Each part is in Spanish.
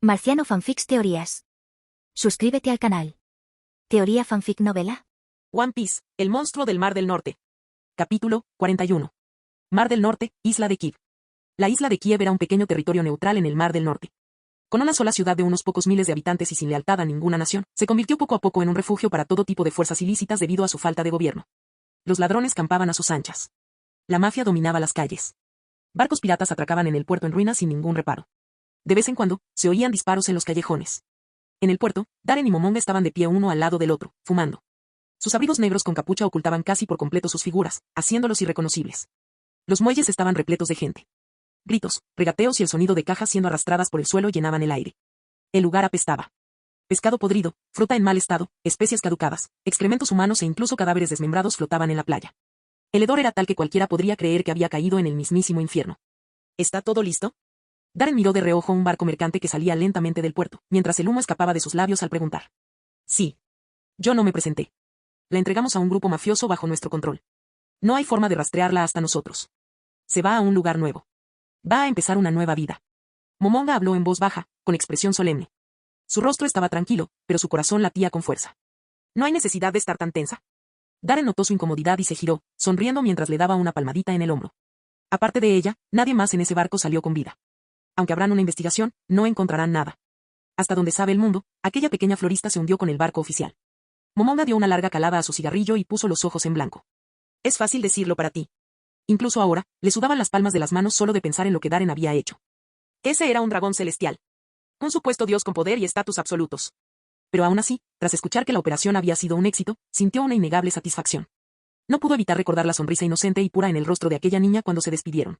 Marciano Fanfics Teorías. Suscríbete al canal. Teoría Fanfic Novela. One Piece, el monstruo del Mar del Norte. Capítulo 41. Mar del Norte, Isla de Kiev. La isla de Kiev era un pequeño territorio neutral en el Mar del Norte. Con una sola ciudad de unos pocos miles de habitantes y sin lealtad a ninguna nación, se convirtió poco a poco en un refugio para todo tipo de fuerzas ilícitas debido a su falta de gobierno. Los ladrones campaban a sus anchas. La mafia dominaba las calles. Barcos piratas atracaban en el puerto en ruinas sin ningún reparo. De vez en cuando, se oían disparos en los callejones. En el puerto, Darren y Momonga estaban de pie uno al lado del otro, fumando. Sus abrigos negros con capucha ocultaban casi por completo sus figuras, haciéndolos irreconocibles. Los muelles estaban repletos de gente. Gritos, regateos y el sonido de cajas siendo arrastradas por el suelo llenaban el aire. El lugar apestaba. Pescado podrido, fruta en mal estado, especias caducadas, excrementos humanos e incluso cadáveres desmembrados flotaban en la playa. El hedor era tal que cualquiera podría creer que había caído en el mismísimo infierno. ¿Está todo listo? Darren miró de reojo un barco mercante que salía lentamente del puerto, mientras el humo escapaba de sus labios al preguntar. Sí. Yo no me presenté. La entregamos a un grupo mafioso bajo nuestro control. No hay forma de rastrearla hasta nosotros. Se va a un lugar nuevo. Va a empezar una nueva vida. Momonga habló en voz baja, con expresión solemne. Su rostro estaba tranquilo, pero su corazón latía con fuerza. ¿No hay necesidad de estar tan tensa? Darren notó su incomodidad y se giró, sonriendo mientras le daba una palmadita en el hombro. Aparte de ella, nadie más en ese barco salió con vida. Aunque abran una investigación, no encontrarán nada. Hasta donde sabe el mundo, aquella pequeña florista se hundió con el barco oficial. Momonga dio una larga calada a su cigarrillo y puso los ojos en blanco. Es fácil decirlo para ti. Incluso ahora, le sudaban las palmas de las manos solo de pensar en lo que Darren había hecho. Ese era un dragón celestial. Un supuesto dios con poder y estatus absolutos. Pero aún así, tras escuchar que la operación había sido un éxito, sintió una innegable satisfacción. No pudo evitar recordar la sonrisa inocente y pura en el rostro de aquella niña cuando se despidieron.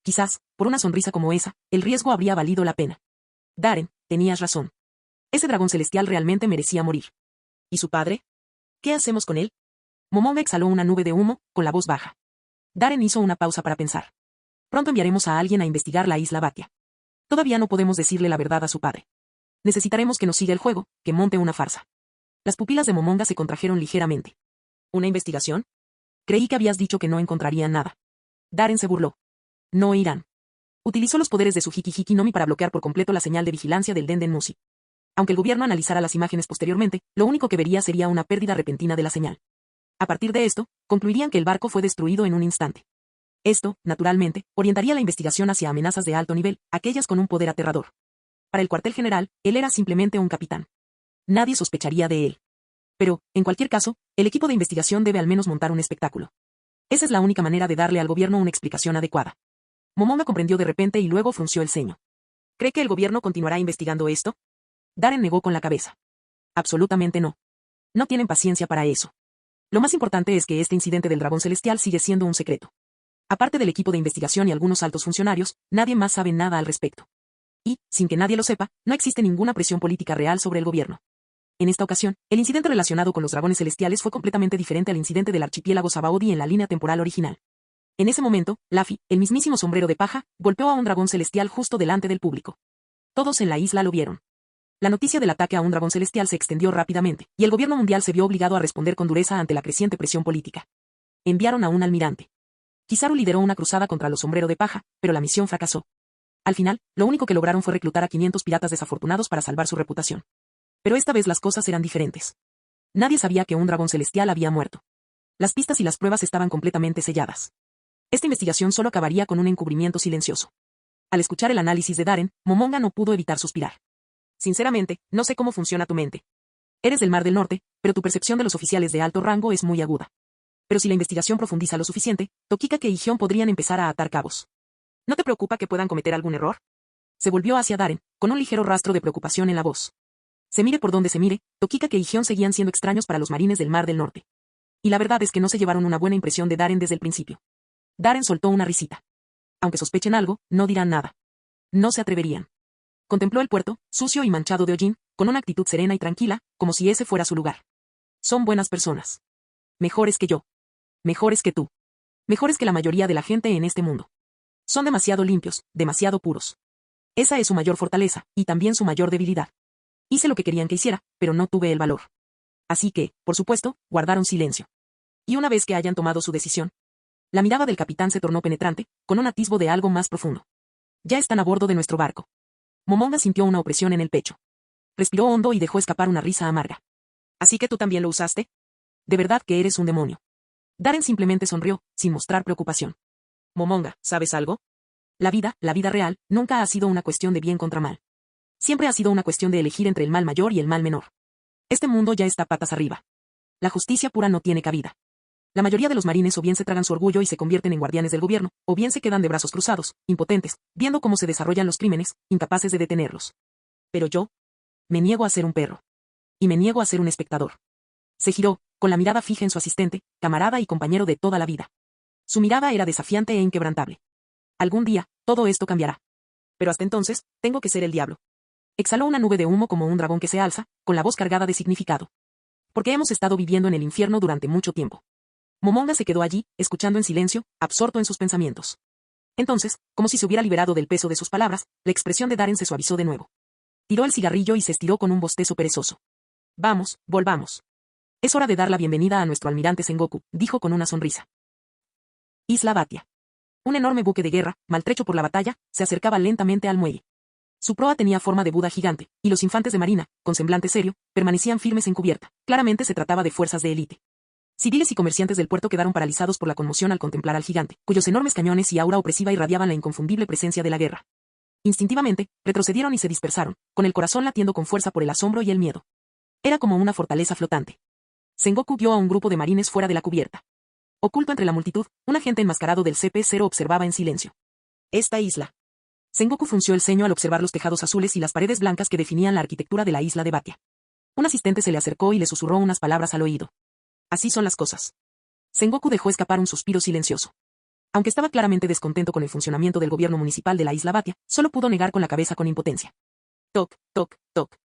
Quizás, por una sonrisa como esa, el riesgo habría valido la pena. Darren, tenías razón. Ese dragón celestial realmente merecía morir. ¿Y su padre? ¿Qué hacemos con él? Momonga exhaló una nube de humo, con la voz baja. Darren hizo una pausa para pensar. Pronto enviaremos a alguien a investigar la isla Batia. Todavía no podemos decirle la verdad a su padre. Necesitaremos que nos siga el juego, que monte una farsa. Las pupilas de Momonga se contrajeron ligeramente. ¿Una investigación? Creí que habías dicho que no encontrarían nada. Darren se burló. No irán. Utilizó los poderes de su Hiki Nomi para bloquear por completo la señal de vigilancia del Denden Mushi. Aunque el gobierno analizara las imágenes posteriormente, lo único que vería sería una pérdida repentina de la señal. A partir de esto, concluirían que el barco fue destruido en un instante. Esto, naturalmente, orientaría la investigación hacia amenazas de alto nivel, aquellas con un poder aterrador. Para el cuartel general, él era simplemente un capitán. Nadie sospecharía de él. Pero, en cualquier caso, el equipo de investigación debe al menos montar un espectáculo. Esa es la única manera de darle al gobierno una explicación adecuada. Momonga comprendió de repente y luego frunció el ceño. ¿Cree que el gobierno continuará investigando esto? Darren negó con la cabeza. Absolutamente no. No tienen paciencia para eso. Lo más importante es que este incidente del dragón celestial sigue siendo un secreto. Aparte del equipo de investigación y algunos altos funcionarios, nadie más sabe nada al respecto. Y, sin que nadie lo sepa, no existe ninguna presión política real sobre el gobierno. En esta ocasión, el incidente relacionado con los dragones celestiales fue completamente diferente al incidente del archipiélago Sabaody en la línea temporal original. En ese momento, Luffy, el mismísimo sombrero de paja, golpeó a un dragón celestial justo delante del público. Todos en la isla lo vieron. La noticia del ataque a un dragón celestial se extendió rápidamente, y el gobierno mundial se vio obligado a responder con dureza ante la creciente presión política. Enviaron a un almirante. Kizaru lideró una cruzada contra los sombrero de paja, pero la misión fracasó. Al final, lo único que lograron fue reclutar a 500 piratas desafortunados para salvar su reputación. Pero esta vez las cosas eran diferentes. Nadie sabía que un dragón celestial había muerto. Las pistas y las pruebas estaban completamente selladas. Esta investigación solo acabaría con un encubrimiento silencioso. Al escuchar el análisis de Darren, Momonga no pudo evitar suspirar. Sinceramente, no sé cómo funciona tu mente. Eres del Mar del Norte, pero tu percepción de los oficiales de alto rango es muy aguda. Pero si la investigación profundiza lo suficiente, Tokikake y Gion podrían empezar a atar cabos. ¿No te preocupa que puedan cometer algún error? Se volvió hacia Darren, con un ligero rastro de preocupación en la voz. Se mire por donde se mire, Tokikake y Gion seguían siendo extraños para los marines del Mar del Norte. Y la verdad es que no se llevaron una buena impresión de Darren desde el principio. Darren soltó una risita. Aunque sospechen algo, no dirán nada. No se atreverían. Contempló el puerto, sucio y manchado de hollín, con una actitud serena y tranquila, como si ese fuera su lugar. Son buenas personas. Mejores que yo. Mejores que tú. Mejores que la mayoría de la gente en este mundo. Son demasiado limpios, demasiado puros. Esa es su mayor fortaleza, y también su mayor debilidad. Hice lo que querían que hiciera, pero no tuve el valor. Así que, por supuesto, guardaron silencio. Y una vez que hayan tomado su decisión, la mirada del capitán se tornó penetrante, con un atisbo de algo más profundo. Ya están a bordo de nuestro barco. Momonga sintió una opresión en el pecho. Respiró hondo y dejó escapar una risa amarga. ¿Así que tú también lo usaste? De verdad que eres un demonio. Darren simplemente sonrió, sin mostrar preocupación. Momonga, ¿sabes algo? La vida real, nunca ha sido una cuestión de bien contra mal. Siempre ha sido una cuestión de elegir entre el mal mayor y el mal menor. Este mundo ya está patas arriba. La justicia pura no tiene cabida. La mayoría de los marines o bien se tragan su orgullo y se convierten en guardianes del gobierno, o bien se quedan de brazos cruzados, impotentes, viendo cómo se desarrollan los crímenes, incapaces de detenerlos. Pero yo, me niego a ser un perro. Y me niego a ser un espectador. Se giró, con la mirada fija en su asistente, camarada y compañero de toda la vida. Su mirada era desafiante e inquebrantable. Algún día, todo esto cambiará. Pero hasta entonces, tengo que ser el diablo. Exhaló una nube de humo como un dragón que se alza, con la voz cargada de significado. Porque hemos estado viviendo en el infierno durante mucho tiempo. Momonga se quedó allí, escuchando en silencio, absorto en sus pensamientos. Entonces, como si se hubiera liberado del peso de sus palabras, la expresión de Darren se suavizó de nuevo. Tiró el cigarrillo y se estiró con un bostezo perezoso. Vamos, volvamos. Es hora de dar la bienvenida a nuestro almirante Sengoku, dijo con una sonrisa. Isla Batia. Un enorme buque de guerra, maltrecho por la batalla, se acercaba lentamente al muelle. Su proa tenía forma de Buda gigante, y los infantes de marina, con semblante serio, permanecían firmes en cubierta. Claramente se trataba de fuerzas de élite. Civiles y comerciantes del puerto quedaron paralizados por la conmoción al contemplar al gigante, cuyos enormes cañones y aura opresiva irradiaban la inconfundible presencia de la guerra. Instintivamente, retrocedieron y se dispersaron, con el corazón latiendo con fuerza por el asombro y el miedo. Era como una fortaleza flotante. Sengoku vio a un grupo de marines fuera de la cubierta. Oculto entre la multitud, un agente enmascarado del CP-0 observaba en silencio. Esta isla. Sengoku frunció el ceño al observar los tejados azules y las paredes blancas que definían la arquitectura de la isla de Batia. Un asistente se le acercó y le susurró unas palabras al oído. Así son las cosas. Sengoku dejó escapar un suspiro silencioso. Aunque estaba claramente descontento con el funcionamiento del gobierno municipal de la isla Batia, solo pudo negar con la cabeza con impotencia. Toc, toc, toc.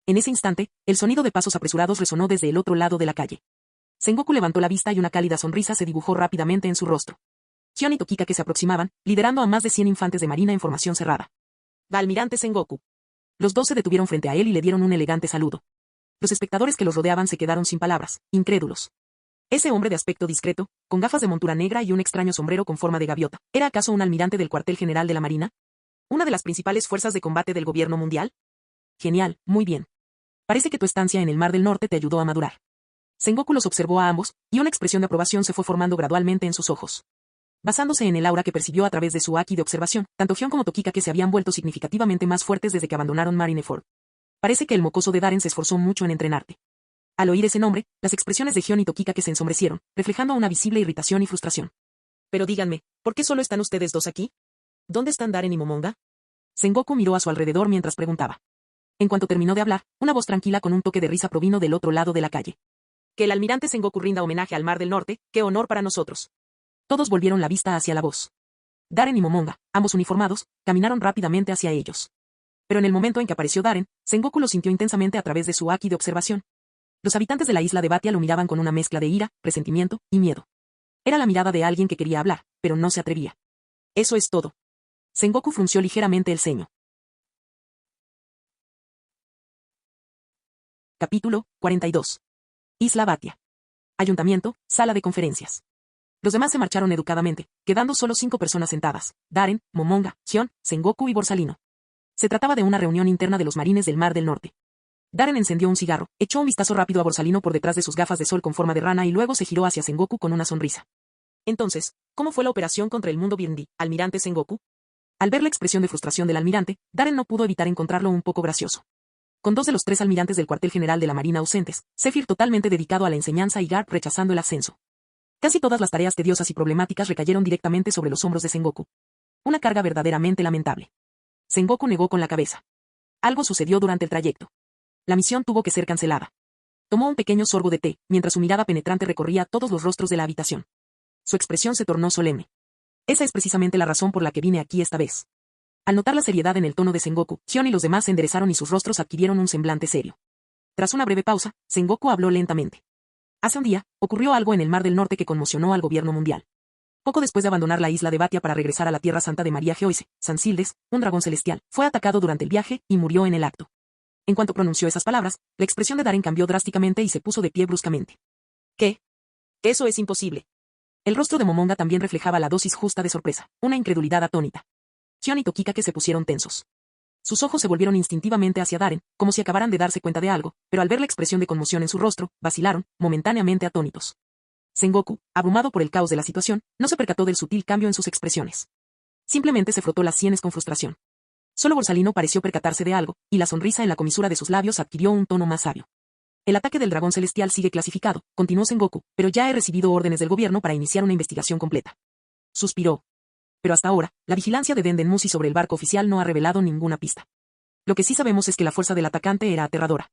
En ese instante, el sonido de pasos apresurados resonó desde el otro lado de la calle. Sengoku levantó la vista y una cálida sonrisa se dibujó rápidamente en su rostro. Gion y Tokika que se aproximaban, liderando a más de 100 infantes de marina en formación cerrada. Almirante Sengoku. Los dos se detuvieron frente a él y le dieron un elegante saludo. Los espectadores que los rodeaban se quedaron sin palabras, incrédulos. Ese hombre de aspecto discreto, con gafas de montura negra y un extraño sombrero con forma de gaviota, ¿era acaso un almirante del cuartel general de la Marina? ¿Una de las principales fuerzas de combate del gobierno mundial? Genial, muy bien. Parece que tu estancia en el Mar del Norte te ayudó a madurar. Sengoku los observó a ambos, y una expresión de aprobación se fue formando gradualmente en sus ojos. Basándose en el aura que percibió a través de su haki de observación, tanto Gion como Tokika que se habían vuelto significativamente más fuertes desde que abandonaron Marineford. Parece que el mocoso de Darren se esforzó mucho en entrenarte. Al oír ese nombre, las expresiones de Gion y Tokika que se ensombrecieron, reflejando una visible irritación y frustración. Pero díganme, ¿por qué solo están ustedes dos aquí? ¿Dónde están Darren y Momonga? Sengoku miró a su alrededor mientras preguntaba. En cuanto terminó de hablar, una voz tranquila con un toque de risa provino del otro lado de la calle. Que el almirante Sengoku rinda homenaje al Mar del Norte, qué honor para nosotros. Todos volvieron la vista hacia la voz. Darren y Momonga, ambos uniformados, caminaron rápidamente hacia ellos. Pero en el momento en que apareció Darren, Sengoku lo sintió intensamente a través de su haki de observación. Los habitantes de la isla de Batia lo miraban con una mezcla de ira, resentimiento y miedo. Era la mirada de alguien que quería hablar, pero no se atrevía. Eso es todo. Sengoku frunció ligeramente el ceño. Capítulo 42. Isla Batia. Ayuntamiento, sala de conferencias. Los demás se marcharon educadamente, quedando solo 5 personas sentadas: Darren, Momonga, Gion, Sengoku y Borsalino. Se trataba de una reunión interna de los marines del Mar del Norte. Darren encendió un cigarro, echó un vistazo rápido a Borsalino por detrás de sus gafas de sol con forma de rana y luego se giró hacia Sengoku con una sonrisa. Entonces, ¿cómo fue la operación contra el mundo Birndi, almirante Sengoku? Al ver la expresión de frustración del almirante, Darren no pudo evitar encontrarlo un poco gracioso. Con 2 de los 3 almirantes del cuartel general de la Marina ausentes, Zephyr totalmente dedicado a la enseñanza y Garp rechazando el ascenso. Casi todas las tareas tediosas y problemáticas recayeron directamente sobre los hombros de Sengoku. Una carga verdaderamente lamentable. Sengoku negó con la cabeza. Algo sucedió durante el trayecto. La misión tuvo que ser cancelada. Tomó un pequeño sorbo de té, mientras su mirada penetrante recorría todos los rostros de la habitación. Su expresión se tornó solemne. Esa es precisamente la razón por la que vine aquí esta vez. Al notar la seriedad en el tono de Sengoku, Gion y los demás se enderezaron y sus rostros adquirieron un semblante serio. Tras una breve pausa, Sengoku habló lentamente. Hace un día, ocurrió algo en el Mar del Norte que conmocionó al gobierno mundial. Poco después de abandonar la isla de Batia para regresar a la Tierra Santa de María Geoise, Sansildes, un dragón celestial, fue atacado durante el viaje y murió en el acto. En cuanto pronunció esas palabras, la expresión de Darren cambió drásticamente y se puso de pie bruscamente. ¿Qué? Eso es imposible. El rostro de Momonga también reflejaba la dosis justa de sorpresa, una incredulidad atónita. Gion y Tokika que se pusieron tensos. Sus ojos se volvieron instintivamente hacia Darren, como si acabaran de darse cuenta de algo, pero al ver la expresión de conmoción en su rostro, vacilaron, momentáneamente atónitos. Sengoku, abrumado por el caos de la situación, no se percató del sutil cambio en sus expresiones. Simplemente se frotó las sienes con frustración. Solo Borsalino pareció percatarse de algo, y la sonrisa en la comisura de sus labios adquirió un tono más sabio. El ataque del dragón celestial sigue clasificado, continuó Sengoku, pero ya he recibido órdenes del gobierno para iniciar una investigación completa. Suspiró. Pero hasta ahora, la vigilancia de Denden Musi sobre el barco oficial no ha revelado ninguna pista. Lo que sí sabemos es que la fuerza del atacante era aterradora.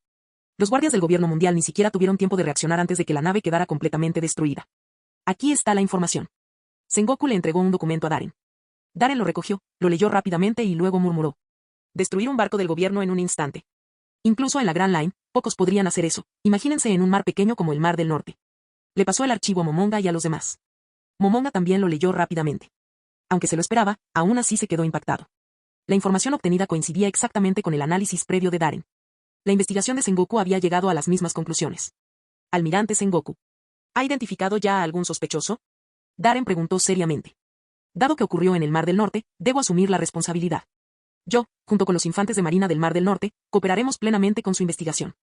Los guardias del gobierno mundial ni siquiera tuvieron tiempo de reaccionar antes de que la nave quedara completamente destruida. Aquí está la información. Sengoku le entregó un documento a Darren. Darren lo recogió, lo leyó rápidamente y luego murmuró. Destruir un barco del gobierno en un instante. Incluso en la Grand Line, pocos podrían hacer eso, imagínense en un mar pequeño como el Mar del Norte. Le pasó el archivo a Momonga y a los demás. Momonga también lo leyó rápidamente. Aunque se lo esperaba, aún así se quedó impactado. La información obtenida coincidía exactamente con el análisis previo de Darren. La investigación de Sengoku había llegado a las mismas conclusiones. Almirante Sengoku. ¿Ha identificado ya a algún sospechoso? Darren preguntó seriamente. Dado que ocurrió en el Mar del Norte, debo asumir la responsabilidad. Yo, junto con los infantes de Marina del Mar del Norte, cooperaremos plenamente con su investigación.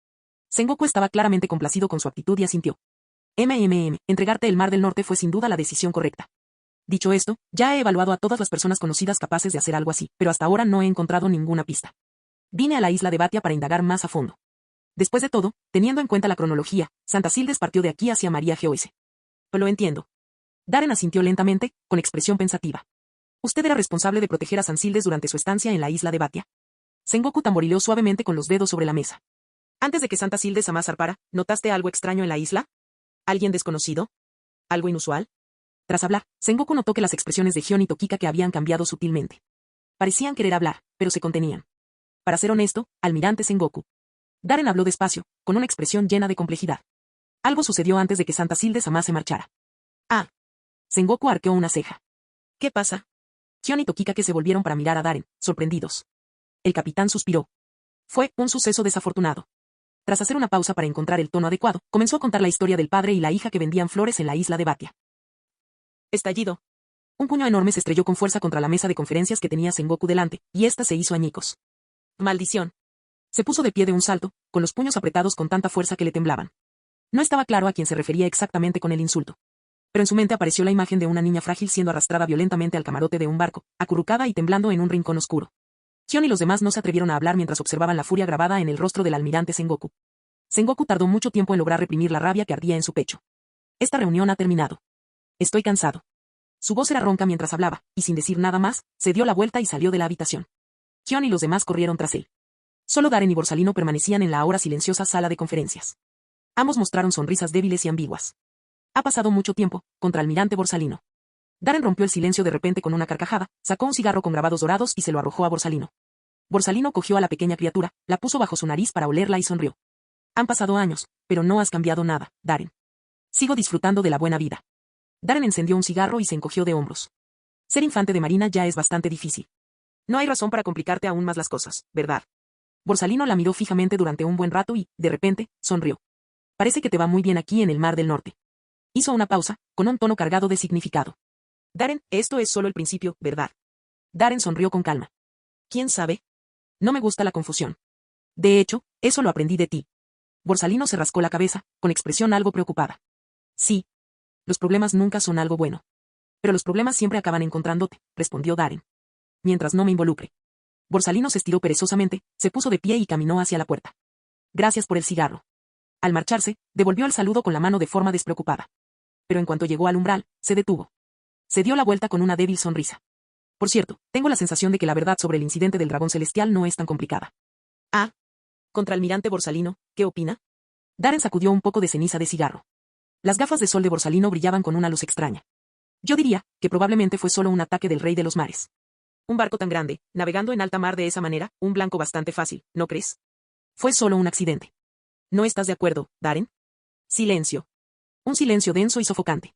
Sengoku estaba claramente complacido con su actitud y asintió. Entregarte el Mar del Norte fue sin duda la decisión correcta. Dicho esto, ya he evaluado a todas las personas conocidas capaces de hacer algo así, pero hasta ahora no he encontrado ninguna pista. Vine a la isla de Batia para indagar más a fondo. Después de todo, teniendo en cuenta la cronología, Santa Sildes partió de aquí hacia María Geoise. Lo entiendo. Darren asintió lentamente, con expresión pensativa. Usted era responsable de proteger a San Sildes durante su estancia en la isla de Batia. Sengoku tamborileó suavemente con los dedos sobre la mesa. Antes de que Santa Sildes Amás zarpara, ¿notaste algo extraño en la isla? ¿Alguien desconocido? ¿Algo inusual? Tras hablar, Sengoku notó que las expresiones de Gion y Tokikake habían cambiado sutilmente. Parecían querer hablar, pero se contenían. Para ser honesto, almirante Sengoku. Darren habló despacio, con una expresión llena de complejidad. Algo sucedió antes de que Santa Sildes Amás se marchara. Ah. Sengoku arqueó una ceja. ¿Qué pasa? Gion y Tokikake se volvieron para mirar a Darren, sorprendidos. El capitán suspiró. Fue un suceso desafortunado. Tras hacer una pausa para encontrar el tono adecuado, comenzó a contar la historia del padre y la hija que vendían flores en la isla de Batia. Estallido. Un puño enorme se estrelló con fuerza contra la mesa de conferencias que tenía Sengoku delante, y ésta se hizo añicos. Maldición. Se puso de pie de un salto, con los puños apretados con tanta fuerza que le temblaban. No estaba claro a quién se refería exactamente con el insulto. Pero en su mente apareció la imagen de una niña frágil siendo arrastrada violentamente al camarote de un barco, acurrucada y temblando en un rincón oscuro. Gion y los demás no se atrevieron a hablar mientras observaban la furia grabada en el rostro del almirante Sengoku. Sengoku tardó mucho tiempo en lograr reprimir la rabia que ardía en su pecho. Esta reunión ha terminado. Estoy cansado. Su voz era ronca mientras hablaba, y sin decir nada más, se dio la vuelta y salió de la habitación. Gion y los demás corrieron tras él. Solo Darren y Borsalino permanecían en la ahora silenciosa sala de conferencias. Ambos mostraron sonrisas débiles y ambiguas. Ha pasado mucho tiempo, contraalmirante Borsalino. Darren rompió el silencio de repente con una carcajada, sacó un cigarro con grabados dorados y se lo arrojó a Borsalino. Borsalino cogió a la pequeña criatura, la puso bajo su nariz para olerla y sonrió. Han pasado años, pero no has cambiado nada, Darren. Sigo disfrutando de la buena vida. Darren encendió un cigarro y se encogió de hombros. Ser infante de marina ya es bastante difícil. No hay razón para complicarte aún más las cosas, ¿verdad? Borsalino la miró fijamente durante un buen rato y, de repente, sonrió. Parece que te va muy bien aquí en el Mar del Norte. Hizo una pausa, con un tono cargado de significado. Darren, esto es solo el principio, ¿verdad? Darren sonrió con calma. ¿Quién sabe? No me gusta la confusión. De hecho, eso lo aprendí de ti. Borsalino se rascó la cabeza, con expresión algo preocupada. Sí. Los problemas nunca son algo bueno. Pero los problemas siempre acaban encontrándote, respondió Darren. Mientras no me involucre. Borsalino se estiró perezosamente, se puso de pie y caminó hacia la puerta. Gracias por el cigarro. Al marcharse, devolvió el saludo con la mano de forma despreocupada. Pero en cuanto llegó al umbral, se detuvo. Se dio la vuelta con una débil sonrisa. Por cierto, tengo la sensación de que la verdad sobre el incidente del dragón celestial no es tan complicada. Ah. Contraalmirante Borsalino, ¿qué opina? Darren sacudió un poco de ceniza de cigarro. Las gafas de sol de Borsalino brillaban con una luz extraña. Yo diría que probablemente fue solo un ataque del rey de los mares. Un barco tan grande, navegando en alta mar de esa manera, un blanco bastante fácil, ¿no crees? Fue solo un accidente. ¿No estás de acuerdo, Darren? Silencio. Un silencio denso y sofocante.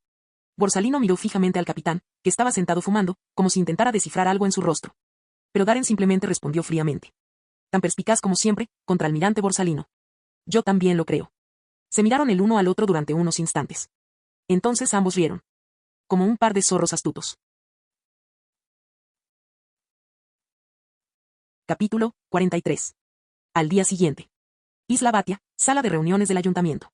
Borsalino miró fijamente al capitán, que estaba sentado fumando, como si intentara descifrar algo en su rostro. Pero Darren simplemente respondió fríamente. Tan perspicaz como siempre, contraalmirante Borsalino. Yo también lo creo. Se miraron el uno al otro durante unos instantes. Entonces ambos rieron. Como un par de zorros astutos. Capítulo 43. Al día siguiente. Isla Batia, sala de reuniones del ayuntamiento.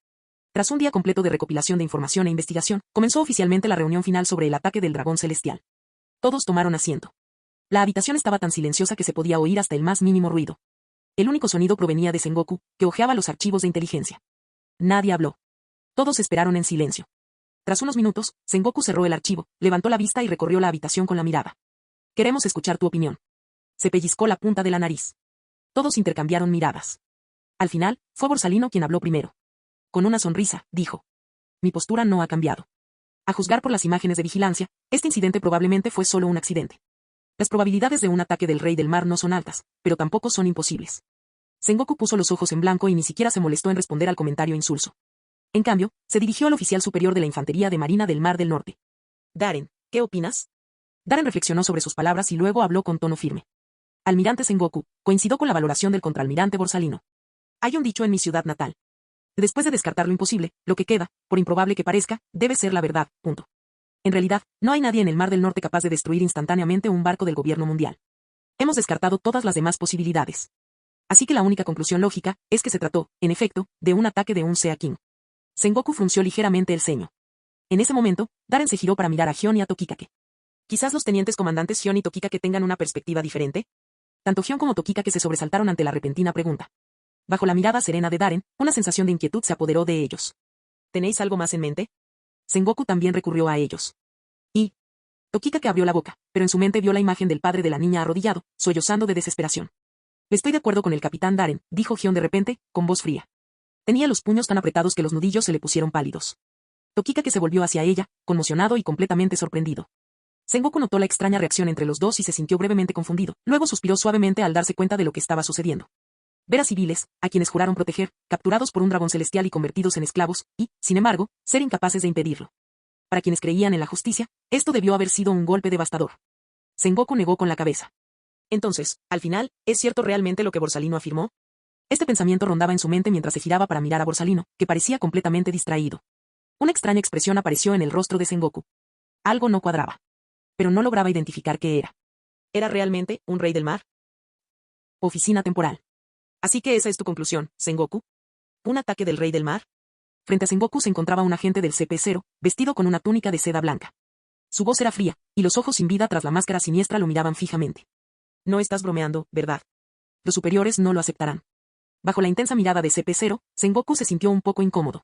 Tras un día completo de recopilación de información e investigación, comenzó oficialmente la reunión final sobre el ataque del dragón celestial. Todos tomaron asiento. La habitación estaba tan silenciosa que se podía oír hasta el más mínimo ruido. El único sonido provenía de Sengoku, que hojeaba los archivos de inteligencia. Nadie habló. Todos esperaron en silencio. Tras unos minutos, Sengoku cerró el archivo, levantó la vista y recorrió la habitación con la mirada. Queremos escuchar tu opinión. Se pellizcó la punta de la nariz. Todos intercambiaron miradas. Al final, fue Borsalino quien habló primero. Con una sonrisa, dijo. Mi postura no ha cambiado. A juzgar por las imágenes de vigilancia, este incidente probablemente fue solo un accidente. Las probabilidades de un ataque del Rey del Mar no son altas, pero tampoco son imposibles. Sengoku puso los ojos en blanco y ni siquiera se molestó en responder al comentario insulso. En cambio, se dirigió al oficial superior de la Infantería de Marina del Mar del Norte. Darren, ¿qué opinas? Darren reflexionó sobre sus palabras y luego habló con tono firme. Almirante Sengoku, coincidió con la valoración del contraalmirante Borsalino. Hay un dicho en mi ciudad natal. Después de descartar lo imposible, lo que queda, por improbable que parezca, debe ser la verdad, punto. En realidad, no hay nadie en el Mar del Norte capaz de destruir instantáneamente un barco del gobierno mundial. Hemos descartado todas las demás posibilidades. Así que la única conclusión lógica es que se trató, en efecto, de un ataque de un Sea King. Sengoku frunció ligeramente el ceño. En ese momento, Darren se giró para mirar a Gion y a Tokikake. Quizás los tenientes comandantes Gion y Tokikake tengan una perspectiva diferente. Tanto Gion como Tokikake se sobresaltaron ante la repentina pregunta. Bajo la mirada serena de Darren, una sensación de inquietud se apoderó de ellos. ¿Tenéis algo más en mente? Sengoku también recurrió a ellos. Y Tokikake abrió la boca, pero en su mente vio la imagen del padre de la niña arrodillado, sollozando de desesperación. Estoy de acuerdo con el capitán Darren, dijo Gion de repente, con voz fría. Tenía los puños tan apretados que los nudillos se le pusieron pálidos. Tokikake se volvió hacia ella, conmocionado y completamente sorprendido. Sengoku notó la extraña reacción entre los dos y se sintió brevemente confundido, luego suspiró suavemente al darse cuenta de lo que estaba sucediendo. Ver a civiles, a quienes juraron proteger, capturados por un dragón celestial y convertidos en esclavos, y, sin embargo, ser incapaces de impedirlo. Para quienes creían en la justicia, esto debió haber sido un golpe devastador. Sengoku negó con la cabeza. Entonces, al final, ¿es cierto realmente lo que Borsalino afirmó? Este pensamiento rondaba en su mente mientras se giraba para mirar a Borsalino, que parecía completamente distraído. Una extraña expresión apareció en el rostro de Sengoku. Algo no cuadraba. Pero no lograba identificar qué era. ¿Era realmente un rey del mar? Oficina temporal. Así que esa es tu conclusión, Sengoku. ¿Un ataque del rey del mar? Frente a Sengoku se encontraba un agente del CP0, vestido con una túnica de seda blanca. Su voz era fría, y los ojos sin vida tras la máscara siniestra lo miraban fijamente. No estás bromeando, ¿verdad? Los superiores no lo aceptarán. Bajo la intensa mirada de CP0, Sengoku se sintió un poco incómodo.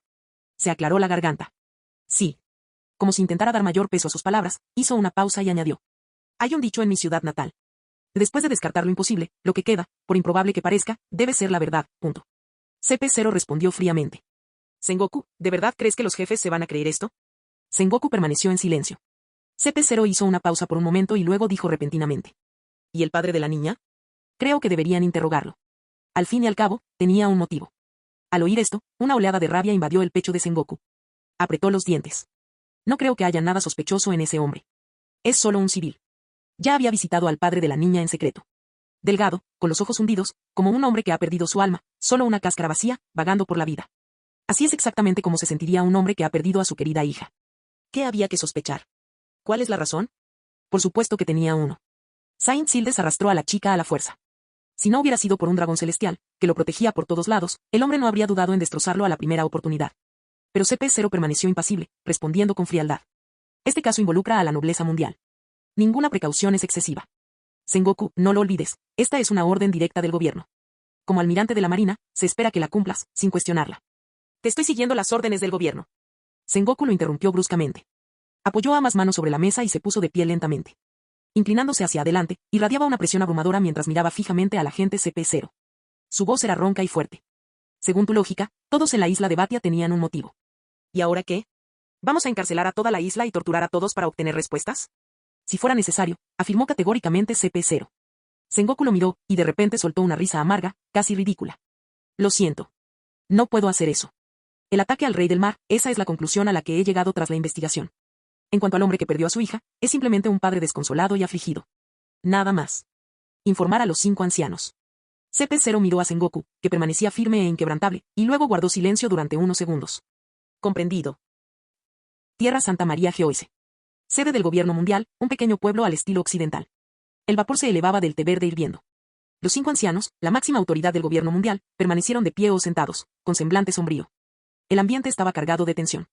Se aclaró la garganta. Sí. Como si intentara dar mayor peso a sus palabras, hizo una pausa y añadió. Hay un dicho en mi ciudad natal. Después de descartar lo imposible, lo que queda, por improbable que parezca, debe ser la verdad, punto. CP0 respondió fríamente. Sengoku, ¿de verdad crees que los jefes se van a creer esto? Sengoku permaneció en silencio. CP0 hizo una pausa por un momento y luego dijo repentinamente. ¿Y el padre de la niña? Creo que deberían interrogarlo. Al fin y al cabo, tenía un motivo. Al oír esto, una oleada de rabia invadió el pecho de Sengoku. Apretó los dientes. No creo que haya nada sospechoso en ese hombre. Es solo un civil. Ya había visitado al padre de la niña en secreto. Delgado, con los ojos hundidos, como un hombre que ha perdido su alma, solo una cáscara vacía, vagando por la vida. Así es exactamente como se sentiría un hombre que ha perdido a su querida hija. ¿Qué había que sospechar? ¿Cuál es la razón? Por supuesto que tenía uno. Saint Sildes arrastró a la chica a la fuerza. Si no hubiera sido por un dragón celestial, que lo protegía por todos lados, el hombre no habría dudado en destrozarlo a la primera oportunidad. Pero CP0 permaneció impasible, respondiendo con frialdad. Este caso involucra a la nobleza mundial. Ninguna precaución es excesiva. Sengoku, no lo olvides, esta es una orden directa del gobierno. Como almirante de la Marina, se espera que la cumplas, sin cuestionarla. Te estoy siguiendo las órdenes del gobierno. Sengoku lo interrumpió bruscamente. Apoyó ambas manos sobre la mesa y se puso de pie lentamente. Inclinándose hacia adelante, irradiaba una presión abrumadora mientras miraba fijamente al agente CP0. Su voz era ronca y fuerte. Según tu lógica, todos en la isla de Batia tenían un motivo. ¿Y ahora qué? ¿Vamos a encarcelar a toda la isla y torturar a todos para obtener respuestas? Si fuera necesario, afirmó categóricamente CP0. Sengoku lo miró, y de repente soltó una risa amarga, casi ridícula. Lo siento. No puedo hacer eso. El ataque al rey del mar, esa es la conclusión a la que he llegado tras la investigación. En cuanto al hombre que perdió a su hija, es simplemente un padre desconsolado y afligido. Nada más. Informar a los 5 ancianos. CP0 miró a Sengoku, que permanecía firme e inquebrantable, y luego guardó silencio durante unos segundos. Comprendido. Tierra Santa María Geoise. Sede del gobierno mundial, un pequeño pueblo al estilo occidental. El vapor se elevaba del té verde hirviendo. Los 5 ancianos, la máxima autoridad del gobierno mundial, permanecieron de pie o sentados, con semblante sombrío. El ambiente estaba cargado de tensión.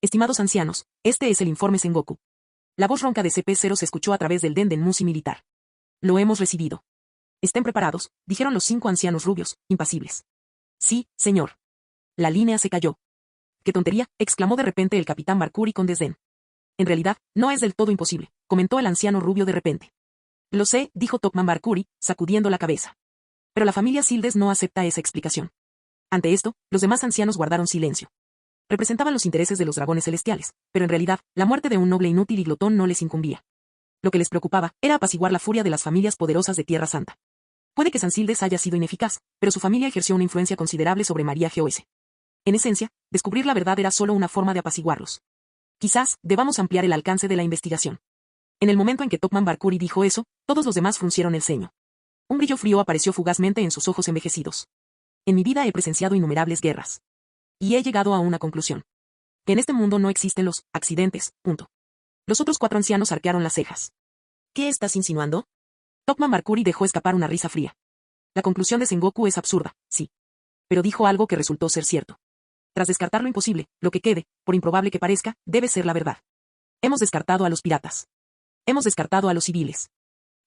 Estimados ancianos, este es el informe Sengoku. La voz ronca de CP0 se escuchó a través del Den Musi militar. Lo hemos recibido. Estén preparados, dijeron los 5 ancianos rubios, impasibles. Sí, señor. La línea se cayó. ¡Qué tontería!, exclamó de repente el capitán Mercury con desdén. En realidad, no es del todo imposible, comentó el anciano rubio de repente. Lo sé, dijo Topman Mercury, sacudiendo la cabeza. Pero la familia Sildes no acepta esa explicación. Ante esto, los demás ancianos guardaron silencio. Representaban los intereses de los dragones celestiales, pero en realidad, la muerte de un noble inútil y glotón no les incumbía. Lo que les preocupaba era apaciguar la furia de las familias poderosas de Tierra Santa. Puede que San Sildes haya sido ineficaz, pero su familia ejerció una influencia considerable sobre María GOS. En esencia, descubrir la verdad era solo una forma de apaciguarlos. Quizás, debamos ampliar el alcance de la investigación. En el momento en que Topman Mercury dijo eso, todos los demás fruncieron el ceño. Un brillo frío apareció fugazmente en sus ojos envejecidos. En mi vida he presenciado innumerables guerras. Y he llegado a una conclusión. Que en este mundo no existen los accidentes, punto. Los otros 4 ancianos arquearon las cejas. ¿Qué estás insinuando? Topman Mercury dejó escapar una risa fría. La conclusión de Sengoku es absurda, sí. Pero dijo algo que resultó ser cierto. Tras descartar lo imposible, lo que quede, por improbable que parezca, debe ser la verdad. Hemos descartado a los piratas. Hemos descartado a los civiles.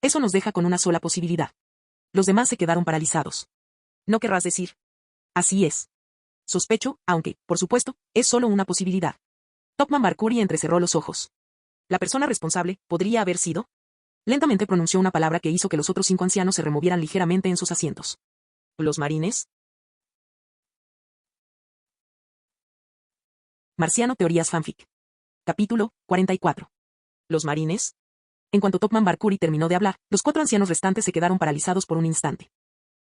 Eso nos deja con una sola posibilidad. Los demás se quedaron paralizados. ¿No querrás decir? Así es. Sospecho, aunque, por supuesto, es solo una posibilidad. Topman Mercury entrecerró los ojos. ¿La persona responsable podría haber sido? Lentamente pronunció una palabra que hizo que los otros 5 ancianos se removieran ligeramente en sus asientos. ¿Los marines? Marciano Teorías Fanfic. Capítulo 44. ¿Los marines? En cuanto Topman Mercury terminó de hablar, los 4 ancianos restantes se quedaron paralizados por un instante.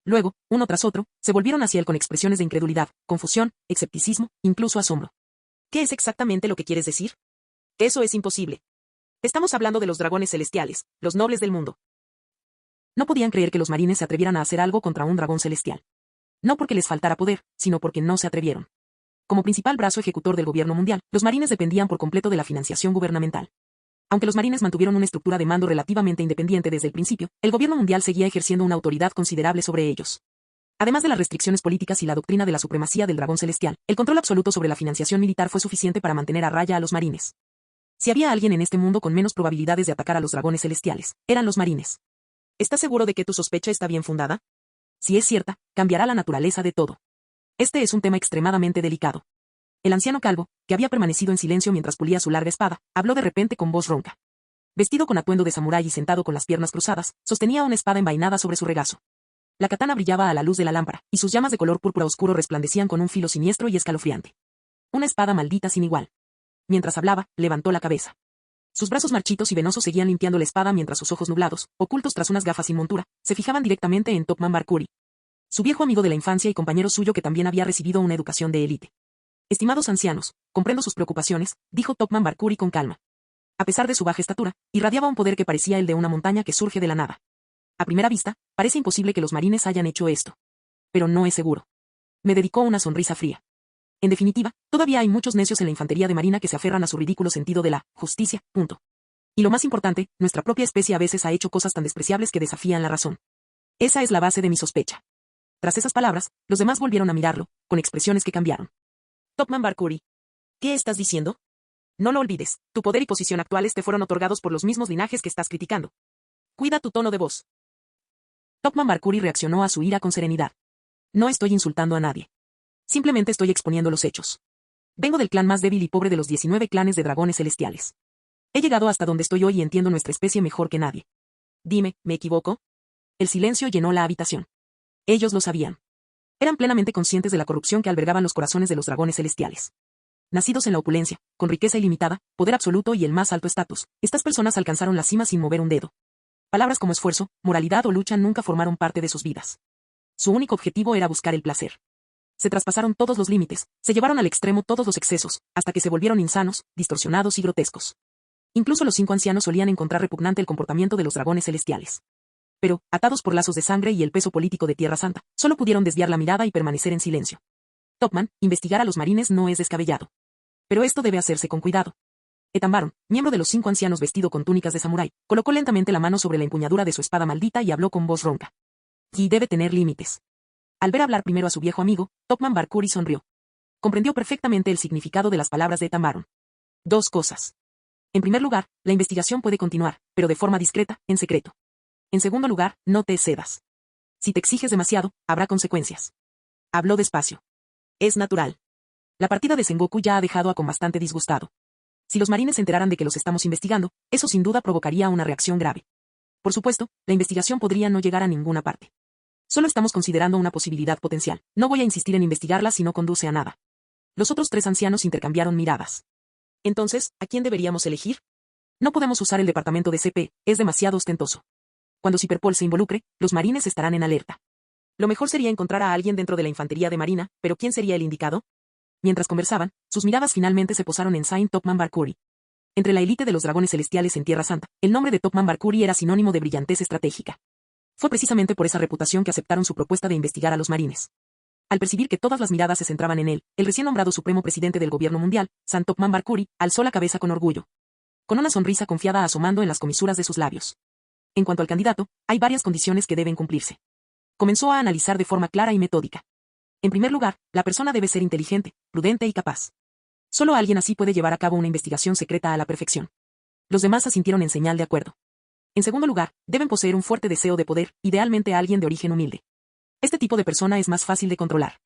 Luego, uno tras otro, se volvieron hacia él con expresiones de incredulidad, confusión, escepticismo, incluso asombro. ¿Qué es exactamente lo que quieres decir? Eso es imposible. Estamos hablando de los dragones celestiales, los nobles del mundo. No podían creer que los marines se atrevieran a hacer algo contra un dragón celestial. No porque les faltara poder, sino porque no se atrevieron. Como principal brazo ejecutor del gobierno mundial, los marines dependían por completo de la financiación gubernamental. Aunque los marines mantuvieron una estructura de mando relativamente independiente desde el principio, el gobierno mundial seguía ejerciendo una autoridad considerable sobre ellos. Además de las restricciones políticas y la doctrina de la supremacía del dragón celestial, el control absoluto sobre la financiación militar fue suficiente para mantener a raya a los marines. Si había alguien en este mundo con menos probabilidades de atacar a los dragones celestiales, eran los marines. ¿Estás seguro de que tu sospecha está bien fundada? Si es cierta, cambiará la naturaleza de todo. Este es un tema extremadamente delicado. El anciano calvo, que había permanecido en silencio mientras pulía su larga espada, habló de repente con voz ronca. Vestido con atuendo de samurái y sentado con las piernas cruzadas, sostenía una espada envainada sobre su regazo. La katana brillaba a la luz de la lámpara, y sus llamas de color púrpura oscuro resplandecían con un filo siniestro y escalofriante. Una espada maldita sin igual. Mientras hablaba, levantó la cabeza. Sus brazos marchitos y venosos seguían limpiando la espada mientras sus ojos nublados, ocultos tras unas gafas sin montura, se fijaban directamente en Topman Mercury. Su viejo amigo de la infancia y compañero suyo que también había recibido una educación de élite. Estimados ancianos, comprendo sus preocupaciones, dijo Topman Mercury con calma. A pesar de su baja estatura, irradiaba un poder que parecía el de una montaña que surge de la nada. A primera vista, parece imposible que los marines hayan hecho esto. Pero no es seguro. Me dedicó una sonrisa fría. En definitiva, todavía hay muchos necios en la infantería de marina que se aferran a su ridículo sentido de la justicia, punto. Y lo más importante, nuestra propia especie a veces ha hecho cosas tan despreciables que desafían la razón. Esa es la base de mi sospecha. Tras esas palabras, los demás volvieron a mirarlo, con expresiones que cambiaron. Topman Mercury. ¿Qué estás diciendo? No lo olvides, tu poder y posición actuales te fueron otorgados por los mismos linajes que estás criticando. Cuida tu tono de voz. Topman Mercury reaccionó a su ira con serenidad. No estoy insultando a nadie. Simplemente estoy exponiendo los hechos. Vengo del clan más débil y pobre de los 19 clanes de dragones celestiales. He llegado hasta donde estoy hoy y entiendo nuestra especie mejor que nadie. Dime, ¿me equivoco? El silencio llenó la habitación. Ellos lo sabían. Eran plenamente conscientes de la corrupción que albergaban los corazones de los dragones celestiales. Nacidos en la opulencia, con riqueza ilimitada, poder absoluto y el más alto estatus, estas personas alcanzaron la cima sin mover un dedo. Palabras como esfuerzo, moralidad o lucha nunca formaron parte de sus vidas. Su único objetivo era buscar el placer. Se traspasaron todos los límites, se llevaron al extremo todos los excesos, hasta que se volvieron insanos, distorsionados y grotescos. Incluso los 5 ancianos solían encontrar repugnante el comportamiento de los dragones celestiales. Pero, atados por lazos de sangre y el peso político de Tierra Santa, solo pudieron desviar la mirada y permanecer en silencio. Topman, investigar a los marines no es descabellado. Pero esto debe hacerse con cuidado. Etambaron, miembro de los 5 ancianos vestido con túnicas de samurái, colocó lentamente la mano sobre la empuñadura de su espada maldita y habló con voz ronca. Y debe tener límites. Al ver hablar primero a su viejo amigo, Topman Barkuri sonrió. Comprendió perfectamente el significado de las palabras de Tamaron. Dos cosas. En primer lugar, la investigación puede continuar, pero de forma discreta, en secreto. En segundo lugar, no te excedas. Si te exiges demasiado, habrá consecuencias. Habló despacio. Es natural. La partida de Sengoku ya ha dejado a Kon bastante disgustado. Si los marines se enteraran de que los estamos investigando, eso sin duda provocaría una reacción grave. Por supuesto, la investigación podría no llegar a ninguna parte. Solo estamos considerando una posibilidad potencial. No voy a insistir en investigarla si no conduce a nada. Los otros tres ancianos intercambiaron miradas. Entonces, ¿a quién deberíamos elegir? No podemos usar el departamento de CP, es demasiado ostentoso. Cuando Cyberpol se involucre, los marines estarán en alerta. Lo mejor sería encontrar a alguien dentro de la infantería de marina, pero ¿quién sería el indicado? Mientras conversaban, sus miradas finalmente se posaron en Saint Topman Barkuri. Entre la élite de los dragones celestiales en Tierra Santa, el nombre de Topman Barkuri era sinónimo de brillantez estratégica. Fue precisamente por esa reputación que aceptaron su propuesta de investigar a los marines. Al percibir que todas las miradas se centraban en él, el recién nombrado supremo presidente del gobierno mundial, Sant Topman Barkuri, alzó la cabeza con orgullo. Con una sonrisa confiada asomando en las comisuras de sus labios. En cuanto al candidato, hay varias condiciones que deben cumplirse. Comenzó a analizar de forma clara y metódica. En primer lugar, la persona debe ser inteligente, prudente y capaz. Solo alguien así puede llevar a cabo una investigación secreta a la perfección. Los demás asintieron en señal de acuerdo. En segundo lugar, deben poseer un fuerte deseo de poder, idealmente alguien de origen humilde. Este tipo de persona es más fácil de controlar.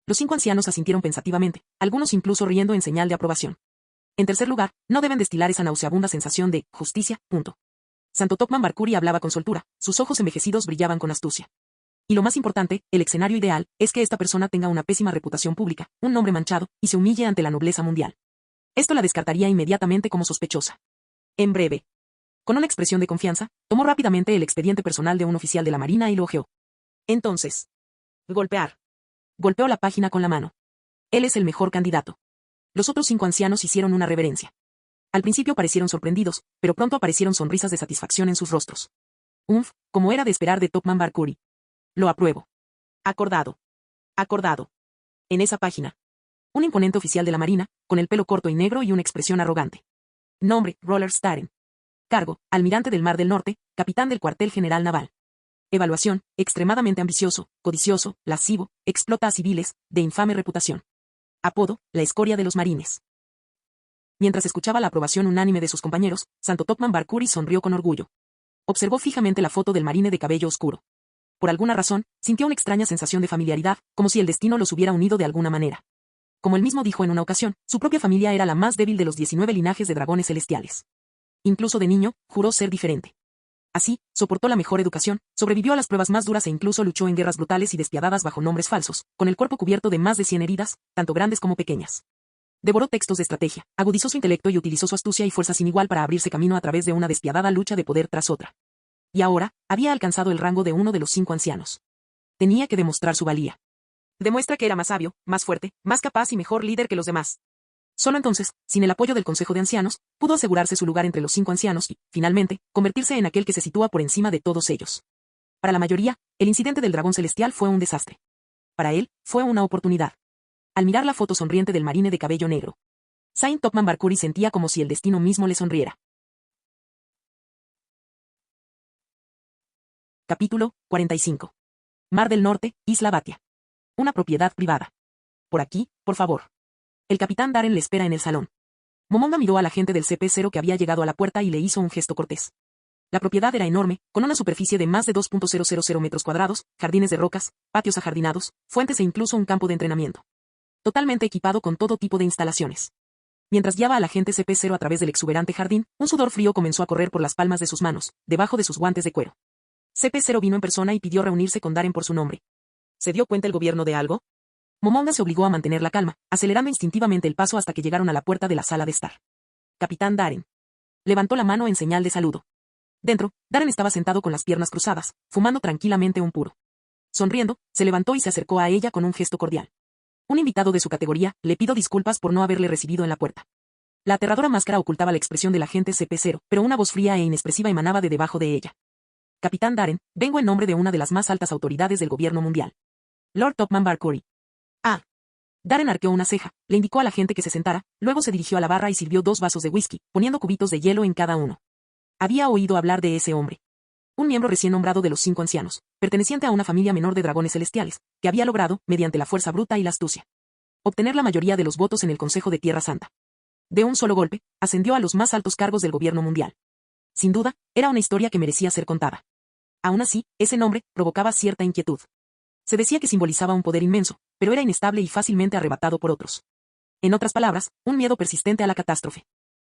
Los 5 ancianos asintieron pensativamente, algunos incluso riendo en señal de aprobación. En tercer lugar, no deben destilar esa nauseabunda sensación de justicia. Santo Topman Barkuri hablaba con soltura, sus ojos envejecidos brillaban con astucia. Y lo más importante, el escenario ideal, es que esta persona tenga una pésima reputación pública, un nombre manchado, y se humille ante la nobleza mundial. Esto la descartaría inmediatamente como sospechosa. En breve. Con una expresión de confianza, tomó rápidamente el expediente personal de un oficial de la Marina y lo hojeó. Entonces. Golpear. Golpeó la página con la mano. Él es el mejor candidato. Los otros 5 ancianos hicieron una reverencia. Al principio parecieron sorprendidos, pero pronto aparecieron sonrisas de satisfacción en sus rostros. Como era de esperar de Topman Barkuri. Lo apruebo. Acordado. Acordado. En esa página. Un imponente oficial de la Marina, con el pelo corto y negro y una expresión arrogante. Nombre, Roller Staren. Cargo, almirante del Mar del Norte, capitán del cuartel general naval. Evaluación, extremadamente ambicioso, codicioso, lascivo, explota a civiles, de infame reputación. Apodo, la escoria de los marines. Mientras escuchaba la aprobación unánime de sus compañeros, Santo Topman Barkuri sonrió con orgullo. Observó fijamente la foto del marine de cabello oscuro. Por alguna razón, sintió una extraña sensación de familiaridad, como si el destino los hubiera unido de alguna manera. Como él mismo dijo en una ocasión, su propia familia era la más débil de los 19 linajes de dragones celestiales. Incluso de niño, juró ser diferente. Así, soportó la mejor educación, sobrevivió a las pruebas más duras e incluso luchó en guerras brutales y despiadadas bajo nombres falsos, con el cuerpo cubierto de más de 100 heridas, tanto grandes como pequeñas. Devoró textos de estrategia, agudizó su intelecto y utilizó su astucia y fuerza sin igual para abrirse camino a través de una despiadada lucha de poder tras otra. Y ahora, había alcanzado el rango de uno de los 5 ancianos. Tenía que demostrar su valía. Demuestra que era más sabio, más fuerte, más capaz y mejor líder que los demás. Solo entonces, sin el apoyo del Consejo de Ancianos, pudo asegurarse su lugar entre los 5 ancianos y, finalmente, convertirse en aquel que se sitúa por encima de todos ellos. Para la mayoría, el incidente del dragón celestial fue un desastre. Para él, fue una oportunidad. Al mirar la foto sonriente del marine de cabello negro, Saint Topman Barkuri sentía como si el destino mismo le sonriera. Capítulo 45. Mar del Norte, Isla Batia. Una propiedad privada. Por aquí, por favor. El capitán Darren le espera en el salón. Momonga miró al agente del CP0 que había llegado a la puerta y le hizo un gesto cortés. La propiedad era enorme, con una superficie de más de 2.000 metros cuadrados, jardines de rocas, patios ajardinados, fuentes e incluso un campo de entrenamiento. Totalmente equipado con todo tipo de instalaciones. Mientras guiaba al agente CP0 a través del exuberante jardín, un sudor frío comenzó a correr por las palmas de sus manos, debajo de sus guantes de cuero. CP0 vino en persona y pidió reunirse con Darren por su nombre. ¿Se dio cuenta el gobierno de algo? Momonga se obligó a mantener la calma, acelerando instintivamente el paso hasta que llegaron a la puerta de la sala de estar. Capitán Darren. Levantó la mano en señal de saludo. Dentro, Darren estaba sentado con las piernas cruzadas, fumando tranquilamente un puro. Sonriendo, se levantó y se acercó a ella con un gesto cordial. Un invitado de su categoría, le pido disculpas por no haberle recibido en la puerta. La aterradora máscara ocultaba la expresión del agente CP0, pero una voz fría e inexpresiva emanaba de debajo de ella. Capitán Darren, vengo en nombre de una de las más altas autoridades del gobierno mundial. Lord Topman Barkuri. Ah. Darren arqueó una ceja, le indicó a la gente que se sentara, luego se dirigió a la barra y sirvió 2 vasos de whisky, poniendo cubitos de hielo en cada uno. Había oído hablar de ese hombre. un miembro recién nombrado de los 5 ancianos, perteneciente a una familia menor de dragones celestiales, que había logrado, mediante la fuerza bruta y la astucia, obtener la mayoría de los votos en el Consejo de Tierra Santa. De un solo golpe, ascendió a los más altos cargos del gobierno mundial. Sin duda, era una historia que merecía ser contada. Aún así, ese nombre provocaba cierta inquietud. Se decía que simbolizaba un poder inmenso, pero era inestable y fácilmente arrebatado por otros. En otras palabras, un miedo persistente a la catástrofe.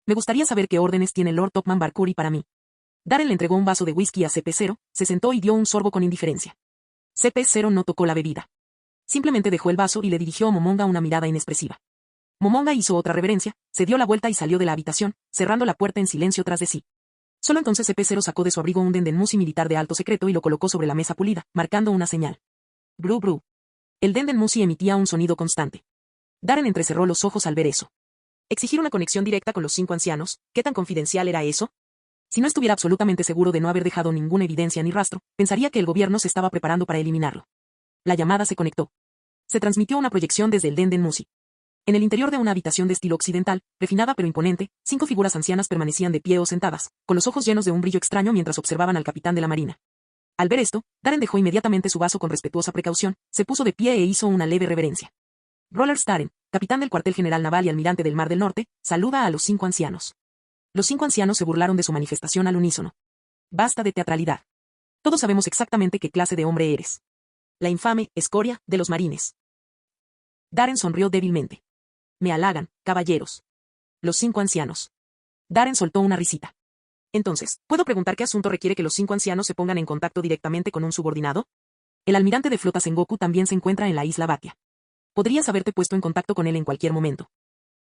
Me gustaría saber qué órdenes tiene Lord Topman Barcuri para mí. Darren le entregó un vaso de whisky a CP0, se sentó y dio un sorbo con indiferencia. CP0 no tocó la bebida. Simplemente dejó el vaso y le dirigió a Momonga una mirada inexpresiva. Momonga hizo otra reverencia, se dio la vuelta y salió de la habitación, cerrando la puerta en silencio tras de sí. Solo entonces CP0 sacó de su abrigo un Dendenmusi militar de alto secreto y lo colocó sobre la mesa pulida, marcando una señal. Bru bru. El Dendenmusi emitía un sonido constante. Darren entrecerró los ojos al ver eso. Exigir una conexión directa con los 5 ancianos, ¿qué tan confidencial era eso? Si no estuviera absolutamente seguro de no haber dejado ninguna evidencia ni rastro, pensaría que el gobierno se estaba preparando para eliminarlo. La llamada se conectó. Se transmitió una proyección desde el Dendenmusi. En el interior de una habitación de estilo occidental, refinada pero imponente, 5 figuras ancianas permanecían de pie o sentadas, con los ojos llenos de un brillo extraño mientras observaban al capitán de la marina. Al ver esto, Darren dejó inmediatamente su vaso con respetuosa precaución, se puso de pie e hizo una leve reverencia. Rollers Darren, capitán del cuartel general naval y almirante del Mar del Norte, saluda a los 5 ancianos. Los 5 ancianos se burlaron de su manifestación al unísono. Basta de teatralidad. Todos sabemos exactamente qué clase de hombre eres. La infame escoria de los marines. Darren sonrió débilmente. Me halagan, caballeros. Los 5 ancianos. Darren soltó una risita. Entonces, ¿puedo preguntar qué asunto requiere que los 5 ancianos se pongan en contacto directamente con un subordinado? El almirante de flota Sengoku también se encuentra en la isla Batia. Podrías haberte puesto en contacto con él en cualquier momento.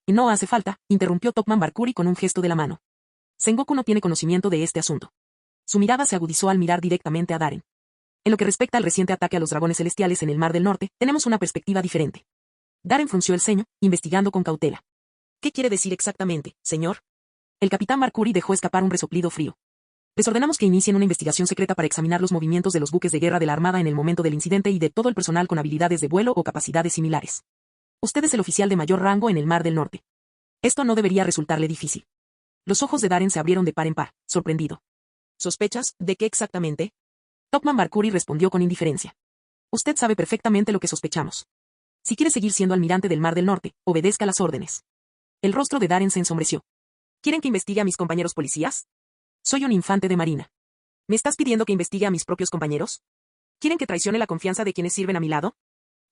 Y no hace falta, interrumpió Topman Barcuri con un gesto de la mano. Sengoku no tiene conocimiento de este asunto. Su mirada se agudizó al mirar directamente a Darren. En lo que respecta al reciente ataque a los dragones celestiales en el Mar del Norte, tenemos una perspectiva diferente. Darren frunció el ceño, investigando con cautela. ¿Qué quiere decir exactamente, señor? El capitán Barcuri dejó escapar un resoplido frío. Les ordenamos que inicien una investigación secreta para examinar los movimientos de los buques de guerra de la Armada en el momento del incidente y de todo el personal con habilidades de vuelo o capacidades similares. Usted es el oficial de mayor rango en el Mar del Norte. Esto no debería resultarle difícil. Los ojos de Darren se abrieron de par en par, sorprendido. ¿Sospechas de qué exactamente? Topman Barcuri respondió con indiferencia. Usted sabe perfectamente lo que sospechamos. Si quiere seguir siendo almirante del Mar del Norte, obedezca las órdenes. El rostro de Darren se ensombreció. ¿Quieren que investigue a mis compañeros policías? Soy un infante de marina. ¿Me estás pidiendo que investigue a mis propios compañeros? ¿Quieren que traicione la confianza de quienes sirven a mi lado?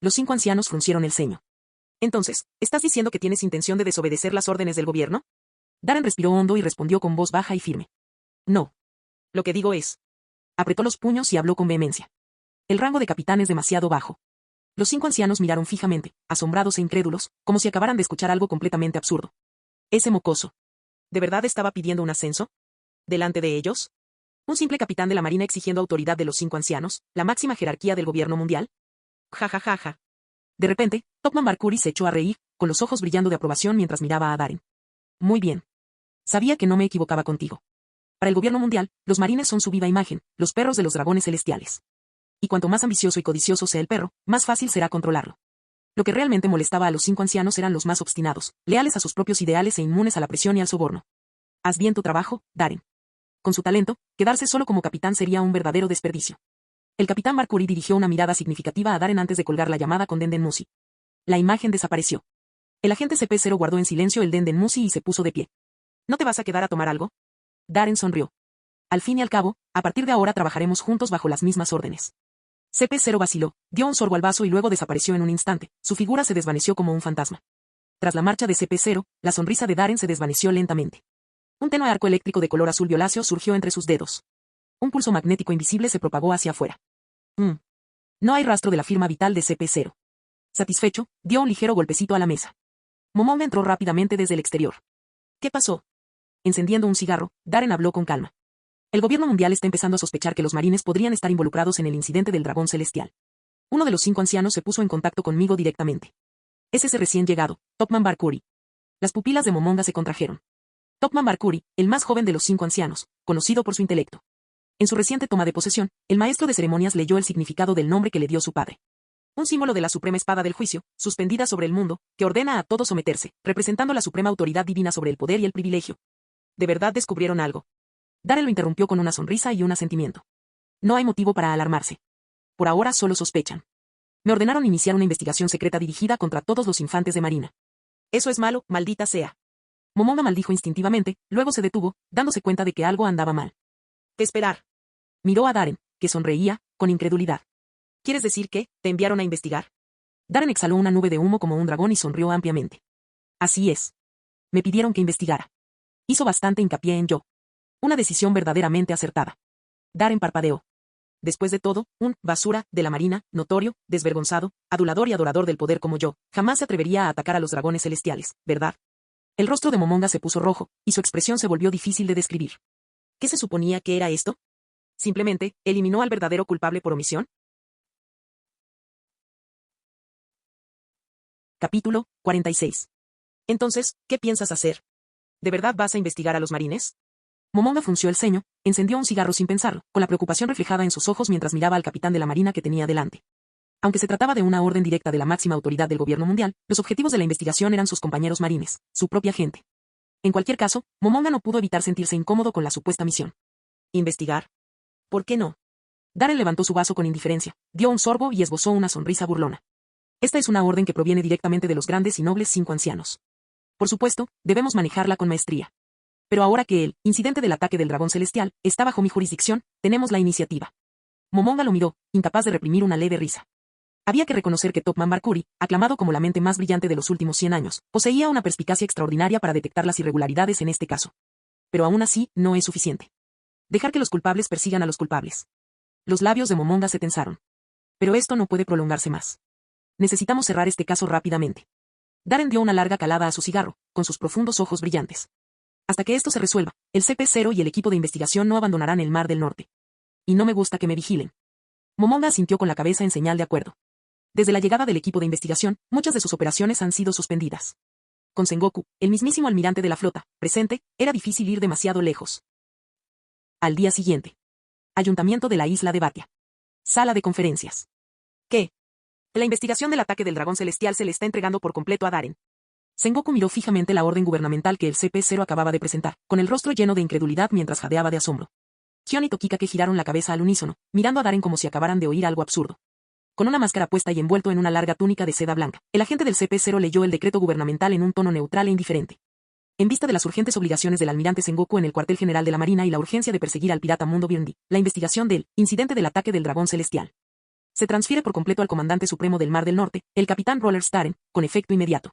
Los 5 ancianos fruncieron el ceño. Entonces, ¿estás diciendo que tienes intención de desobedecer las órdenes del gobierno? Darren respiró hondo y respondió con voz baja y firme. No. Lo que digo es. Apretó los puños y habló con vehemencia. El rango de capitán es demasiado bajo. Los 5 ancianos miraron fijamente, asombrados e incrédulos, como si acabaran de escuchar algo completamente absurdo. Ese mocoso. ¿De verdad estaba pidiendo un ascenso? ¿Delante de ellos? ¿Un simple capitán de la marina exigiendo autoridad de los 5 ancianos, la máxima jerarquía del gobierno mundial? Ja ja ja ja. De repente, Topman Barcuri se echó a reír, con los ojos brillando de aprobación mientras miraba a Darren. Muy bien. Sabía que no me equivocaba contigo. Para el gobierno mundial, los marines son su viva imagen, los perros de los dragones celestiales. Y cuanto más ambicioso y codicioso sea el perro, más fácil será controlarlo. Lo que realmente molestaba a los 5 ancianos eran los más obstinados, leales a sus propios ideales e inmunes a la presión y al soborno. Haz bien tu trabajo, Darren. Con su talento, quedarse solo como capitán sería un verdadero desperdicio. El capitán Barcuri dirigió una mirada significativa a Darren antes de colgar la llamada con Dendenmusi. La imagen desapareció. El agente CP0 guardó en silencio el Dendenmusi y se puso de pie. ¿No te vas a quedar a tomar algo? Darren sonrió. Al fin y al cabo, a partir de ahora trabajaremos juntos bajo las mismas órdenes. CP0 vaciló, dio un sorbo al vaso y luego desapareció en un instante, su figura se desvaneció como un fantasma. Tras la marcha de CP0, la sonrisa de Darren se desvaneció lentamente. Un tenue arco eléctrico de color azul violáceo surgió entre sus dedos. Un pulso magnético invisible se propagó hacia afuera. No hay rastro de la firma vital de CP0. Satisfecho, dio un ligero golpecito a la mesa. Momonga entró rápidamente desde el exterior. ¿Qué pasó? Encendiendo un cigarro, Darren habló con calma. El gobierno mundial está empezando a sospechar que los marines podrían estar involucrados en el incidente del dragón celestial. Uno de los 5 ancianos se puso en contacto conmigo directamente. Es ese recién llegado, Topman Barcuri. Las pupilas de Momonga se contrajeron. Topman Barcuri, el más joven de los 5 ancianos, conocido por su intelecto. En su reciente toma de posesión, el maestro de ceremonias leyó el significado del nombre que le dio su padre. Un símbolo de la suprema espada del juicio, suspendida sobre el mundo, que ordena a todos someterse, representando la suprema autoridad divina sobre el poder y el privilegio. ¿De verdad descubrieron algo? Darren lo interrumpió con una sonrisa y un asentimiento. No hay motivo para alarmarse. Por ahora solo sospechan. Me ordenaron iniciar una investigación secreta dirigida contra todos los infantes de marina. Eso es malo, maldita sea. Momonga maldijo instintivamente, luego se detuvo, dándose cuenta de que algo andaba mal. ¿Qué esperar? Miró a Darren, que sonreía, con incredulidad. ¿Quieres decir que te enviaron a investigar? Darren exhaló una nube de humo como un dragón y sonrió ampliamente. Así es. Me pidieron que investigara. Hizo bastante hincapié en yo. Una decisión verdaderamente acertada. Darren parpadeó. Después de todo, un basura de la marina, notorio, desvergonzado, adulador y adorador del poder como yo, jamás se atrevería a atacar a los dragones celestiales, ¿verdad? El rostro de Momonga se puso rojo, y su expresión se volvió difícil de describir. ¿Qué se suponía que era esto? ¿Simplemente eliminó al verdadero culpable por omisión? Capítulo 46. Entonces, ¿qué piensas hacer? ¿De verdad vas a investigar a los marines? Momonga frunció el ceño, encendió un cigarro sin pensarlo, con la preocupación reflejada en sus ojos mientras miraba al capitán de la marina que tenía delante. Aunque se trataba de una orden directa de la máxima autoridad del gobierno mundial, los objetivos de la investigación eran sus compañeros marines, su propia gente. En cualquier caso, Momonga no pudo evitar sentirse incómodo con la supuesta misión. ¿Investigar? ¿Por qué no? Darren levantó su vaso con indiferencia, dio un sorbo y esbozó una sonrisa burlona. Esta es una orden que proviene directamente de los grandes y nobles 5 ancianos. Por supuesto, debemos manejarla con maestría. Pero ahora que el incidente del ataque del dragón celestial está bajo mi jurisdicción, tenemos la iniciativa. Momonga lo miró, incapaz de reprimir una leve risa. Había que reconocer que Topman Barkuri, aclamado como la mente más brillante de los últimos 100 años, poseía una perspicacia extraordinaria para detectar las irregularidades en este caso. Pero aún así, no es suficiente. Dejar que los culpables persigan a los culpables. Los labios de Momonga se tensaron. Pero esto no puede prolongarse más. Necesitamos cerrar este caso rápidamente. Darren dio una larga calada a su cigarro, con sus profundos ojos brillantes. Hasta que esto se resuelva, el CP0 y el equipo de investigación no abandonarán el Mar del Norte. Y no me gusta que me vigilen. Momonga asintió con la cabeza en señal de acuerdo. Desde la llegada del equipo de investigación, muchas de sus operaciones han sido suspendidas. Con Sengoku, el mismísimo almirante de la flota, presente, era difícil ir demasiado lejos. Al día siguiente. Ayuntamiento de la isla de Batia. Sala de conferencias. ¿Qué? La investigación del ataque del dragón celestial se le está entregando por completo a Darren. Sengoku miró fijamente la orden gubernamental que el CP0 acababa de presentar, con el rostro lleno de incredulidad mientras jadeaba de asombro. Shion y Tokikake giraron la cabeza al unísono, mirando a Darren como si acabaran de oír algo absurdo. Con una máscara puesta y envuelto en una larga túnica de seda blanca, el agente del CP0 leyó el decreto gubernamental en un tono neutral e indiferente. En vista de las urgentes obligaciones del almirante Sengoku en el cuartel general de la Marina y la urgencia de perseguir al pirata Mundo Byrne, la investigación del incidente del ataque del dragón celestial se transfiere por completo al comandante supremo del Mar del Norte, el capitán Roller Staren, con efecto inmediato.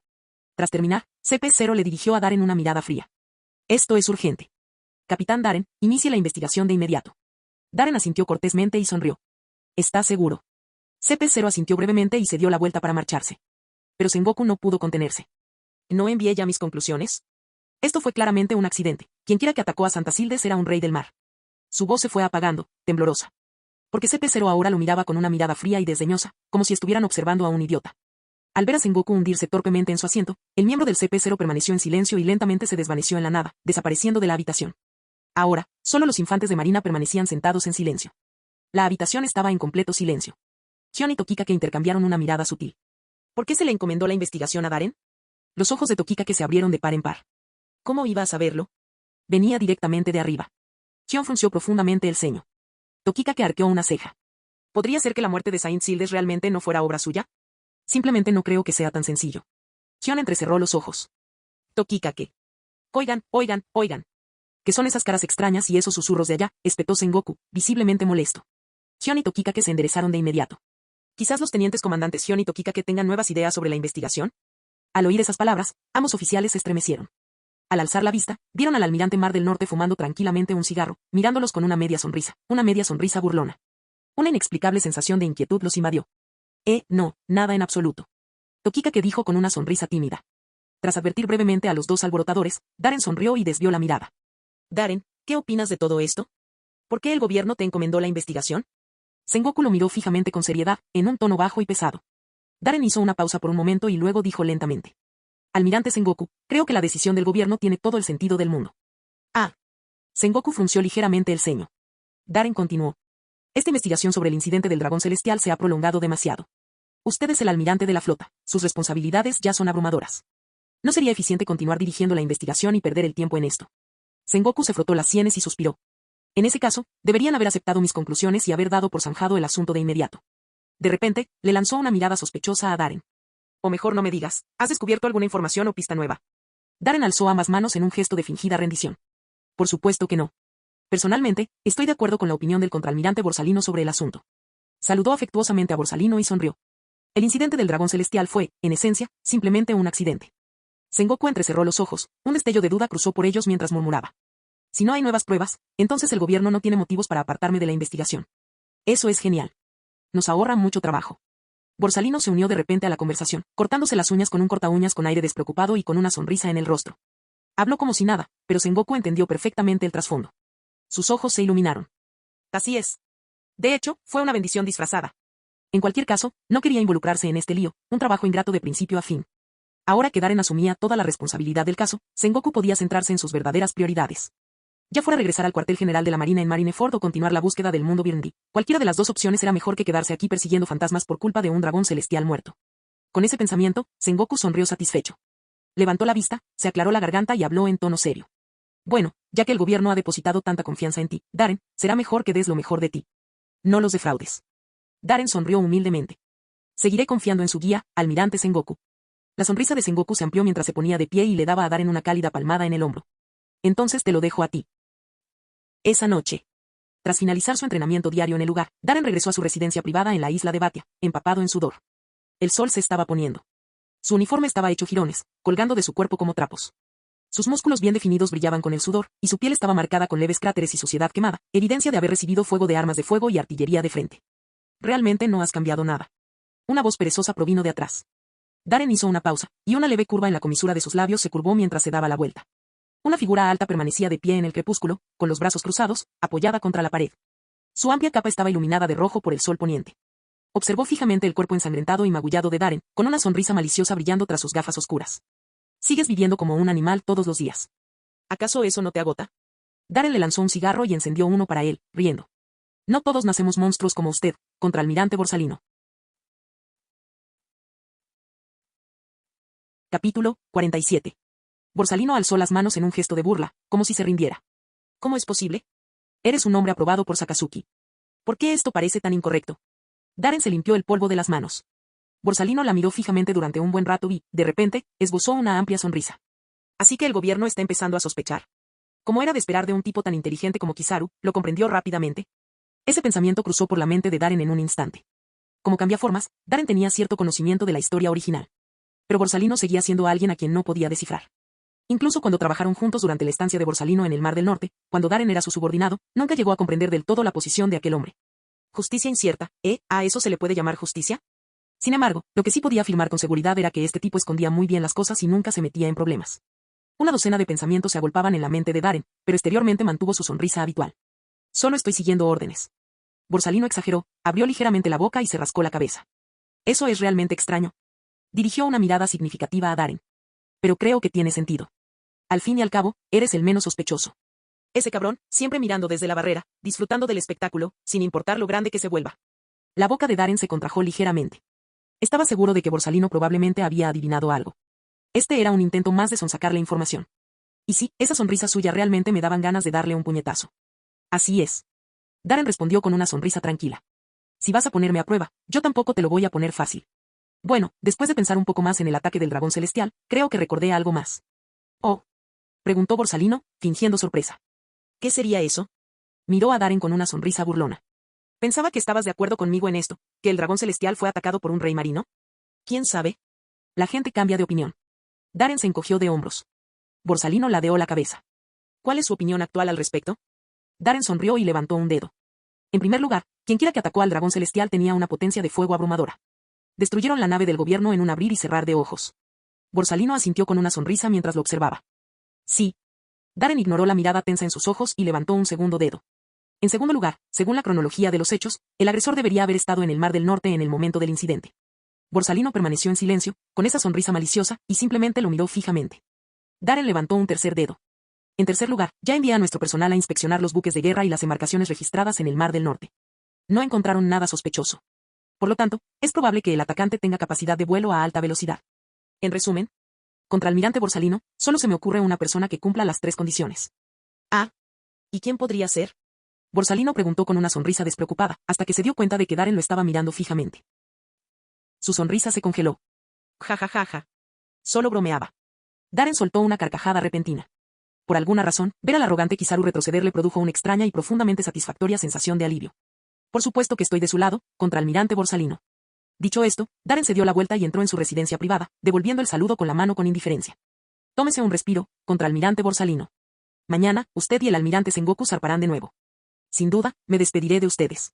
Tras terminar, CP0 le dirigió a Darren una mirada fría. Esto es urgente. Capitán Darren, inicie la investigación de inmediato. Darren asintió cortésmente y sonrió. ¿Está seguro? CP0 asintió brevemente y se dio la vuelta para marcharse. Pero Sengoku no pudo contenerse. ¿No envié ya mis conclusiones? Esto fue claramente un accidente. Quienquiera que atacó a Santa Sildes era un rey del mar. Su voz se fue apagando, temblorosa. Porque CP0 ahora lo miraba con una mirada fría y desdeñosa, como si estuvieran observando a un idiota. Al ver a Sengoku hundirse torpemente en su asiento, el miembro del CP0 permaneció en silencio y lentamente se desvaneció en la nada, desapareciendo de la habitación. Ahora, solo los infantes de marina permanecían sentados en silencio. La habitación estaba en completo silencio. Shion y Tokikake intercambiaron una mirada sutil. ¿Por qué se le encomendó la investigación a Darren? Los ojos de Tokikake se abrieron de par en par. ¿Cómo iba a saberlo? Venía directamente de arriba. Shion frunció profundamente el ceño. Tokikake arqueó una ceja. ¿Podría ser que la muerte de Saint Sildes realmente no fuera obra suya? Simplemente no creo que sea tan sencillo. Shion entrecerró los ojos. Tokikake. Oigan, oigan, oigan. ¿Qué son esas caras extrañas y esos susurros de allá? Espetó Sengoku, visiblemente molesto. Shion y Tokikake se enderezaron de inmediato. Quizás los tenientes comandantes Shion y Tokikake tengan nuevas ideas sobre la investigación. Al oír esas palabras, ambos oficiales se estremecieron. Al alzar la vista, vieron al almirante Mar del Norte fumando tranquilamente un cigarro, mirándolos con una media sonrisa burlona. Una inexplicable sensación de inquietud los invadió. No, nada en absoluto. Tokikake dijo con una sonrisa tímida. Tras advertir brevemente a los dos alborotadores, Darren sonrió y desvió la mirada. Darren, ¿qué opinas de todo esto? ¿Por qué el gobierno te encomendó la investigación? Sengoku lo miró fijamente con seriedad, en un tono bajo y pesado. Darren hizo una pausa por un momento y luego dijo lentamente. Almirante Sengoku, creo que la decisión del gobierno tiene todo el sentido del mundo. Ah. Sengoku frunció ligeramente el ceño. Darren continuó. Esta investigación sobre el incidente del dragón celestial se ha prolongado demasiado. Usted es el almirante de la flota, sus responsabilidades ya son abrumadoras. No sería eficiente continuar dirigiendo la investigación y perder el tiempo en esto. Sengoku se frotó las sienes y suspiró. En ese caso, deberían haber aceptado mis conclusiones y haber dado por zanjado el asunto de inmediato. De repente, le lanzó una mirada sospechosa a Darren. O mejor no me digas, ¿has descubierto alguna información o pista nueva? Darren alzó ambas manos en un gesto de fingida rendición. Por supuesto que no. Personalmente, estoy de acuerdo con la opinión del contraalmirante Borsalino sobre el asunto. Saludó afectuosamente a Borsalino y sonrió. El incidente del dragón celestial fue, en esencia, simplemente un accidente. Sengoku entrecerró los ojos, un destello de duda cruzó por ellos mientras murmuraba. Si no hay nuevas pruebas, entonces el gobierno no tiene motivos para apartarme de la investigación. Eso es genial. Nos ahorra mucho trabajo. Borsalino se unió de repente a la conversación, cortándose las uñas con un cortaúñas con aire despreocupado y con una sonrisa en el rostro. Habló como si nada, pero Sengoku entendió perfectamente el trasfondo. Sus ojos se iluminaron. Así es. De hecho, fue una bendición disfrazada. En cualquier caso, no quería involucrarse en este lío, un trabajo ingrato de principio a fin. Ahora que Darren asumía toda la responsabilidad del caso, Sengoku podía centrarse en sus verdaderas prioridades. Ya fuera regresar al cuartel general de la Marina en Marineford o continuar la búsqueda del mundo Byrndy, cualquiera de las dos opciones era mejor que quedarse aquí persiguiendo fantasmas por culpa de un dragón celestial muerto. Con ese pensamiento, Sengoku sonrió satisfecho. Levantó la vista, se aclaró la garganta y habló en tono serio. Bueno, ya que el gobierno ha depositado tanta confianza en ti, Darren, será mejor que des lo mejor de ti. No los defraudes. Darren sonrió humildemente. Seguiré confiando en su guía, almirante Sengoku. La sonrisa de Sengoku se amplió mientras se ponía de pie y le daba a Darren una cálida palmada en el hombro. Entonces te lo dejo a ti. Esa noche. Tras finalizar su entrenamiento diario en el lugar, Darren regresó a su residencia privada en la isla de Batia, empapado en sudor. El sol se estaba poniendo. Su uniforme estaba hecho jirones, colgando de su cuerpo como trapos. Sus músculos bien definidos brillaban con el sudor, y su piel estaba marcada con leves cráteres y suciedad quemada, evidencia de haber recibido fuego de armas de fuego y artillería de frente. Realmente no has cambiado nada. Una voz perezosa provino de atrás. Darren hizo una pausa, y una leve curva en la comisura de sus labios se curvó mientras se daba la vuelta. Una figura alta permanecía de pie en el crepúsculo, con los brazos cruzados, apoyada contra la pared. Su amplia capa estaba iluminada de rojo por el sol poniente. Observó fijamente el cuerpo ensangrentado y magullado de Darren, con una sonrisa maliciosa brillando tras sus gafas oscuras. Sigues viviendo como un animal todos los días. ¿Acaso eso no te agota? Darren le lanzó un cigarro y encendió uno para él, riendo. No todos nacemos monstruos como usted, contraalmirante Borsalino. Capítulo 47. Borsalino alzó las manos en un gesto de burla, como si se rindiera. ¿Cómo es posible? Eres un hombre aprobado por Sakazuki. ¿Por qué esto parece tan incorrecto? Darren se limpió el polvo de las manos. Borsalino la miró fijamente durante un buen rato y, de repente, esbozó una amplia sonrisa. Así que el gobierno está empezando a sospechar. Como era de esperar de un tipo tan inteligente como Kizaru, lo comprendió rápidamente. Ese pensamiento cruzó por la mente de Darren en un instante. Como cambiaformas, Darren tenía cierto conocimiento de la historia original. Pero Borsalino seguía siendo alguien a quien no podía descifrar. Incluso cuando trabajaron juntos durante la estancia de Borsalino en el Mar del Norte, cuando Darren era su subordinado, nunca llegó a comprender del todo la posición de aquel hombre. Justicia incierta, ¿eh? ¿A eso se le puede llamar justicia? Sin embargo, lo que sí podía afirmar con seguridad era que este tipo escondía muy bien las cosas y nunca se metía en problemas. Una docena de pensamientos se agolpaban en la mente de Darren, pero exteriormente mantuvo su sonrisa habitual. Solo estoy siguiendo órdenes. Borsalino exageró, abrió ligeramente la boca y se rascó la cabeza. Eso es realmente extraño. Dirigió una mirada significativa a Darren. Pero creo que tiene sentido. Al fin y al cabo, eres el menos sospechoso. Ese cabrón, siempre mirando desde la barrera, disfrutando del espectáculo, sin importar lo grande que se vuelva. La boca de Darren se contrajo ligeramente. Estaba seguro de que Borsalino probablemente había adivinado algo. Este era un intento más de sonsacar la información. Y sí, esa sonrisa suya realmente me daban ganas de darle un puñetazo. Así es. Darren respondió con una sonrisa tranquila. Si vas a ponerme a prueba, yo tampoco te lo voy a poner fácil. Bueno, después de pensar un poco más en el ataque del dragón celestial, creo que recordé algo más. Oh. Preguntó Borsalino, fingiendo sorpresa. ¿Qué sería eso? Miró a Darren con una sonrisa burlona. Pensaba que estabas de acuerdo conmigo en esto, que el dragón celestial fue atacado por un rey marino. ¿Quién sabe? La gente cambia de opinión. Darren se encogió de hombros. Borsalino ladeó la cabeza. ¿Cuál es su opinión actual al respecto? Darren sonrió y levantó un dedo. En primer lugar, quienquiera que atacó al dragón celestial tenía una potencia de fuego abrumadora. Destruyeron la nave del gobierno en un abrir y cerrar de ojos. Borsalino asintió con una sonrisa mientras lo observaba. Sí. Darren ignoró la mirada tensa en sus ojos y levantó un segundo dedo. En segundo lugar, según la cronología de los hechos, el agresor debería haber estado en el Mar del Norte en el momento del incidente. Borsalino permaneció en silencio, con esa sonrisa maliciosa, y simplemente lo miró fijamente. Darren levantó un tercer dedo. En tercer lugar, ya envié a nuestro personal a inspeccionar los buques de guerra y las embarcaciones registradas en el Mar del Norte. No encontraron nada sospechoso. Por lo tanto, es probable que el atacante tenga capacidad de vuelo a alta velocidad. En resumen, contraalmirante Borsalino, solo se me ocurre una persona que cumpla las tres condiciones. Ah. ¿Y quién podría ser? Borsalino preguntó con una sonrisa despreocupada, hasta que se dio cuenta de que Darren lo estaba mirando fijamente. Su sonrisa se congeló. Ja ja ja ja. Solo bromeaba. Darren soltó una carcajada repentina. Por alguna razón, ver al arrogante Kizaru retroceder le produjo una extraña y profundamente satisfactoria sensación de alivio. Por supuesto que estoy de su lado, contraalmirante Borsalino. Dicho esto, Darren se dio la vuelta y entró en su residencia privada, devolviendo el saludo con la mano con indiferencia. Tómese un respiro, contraalmirante Borsalino. Mañana, usted y el almirante Sengoku zarparán de nuevo. Sin duda, me despediré de ustedes.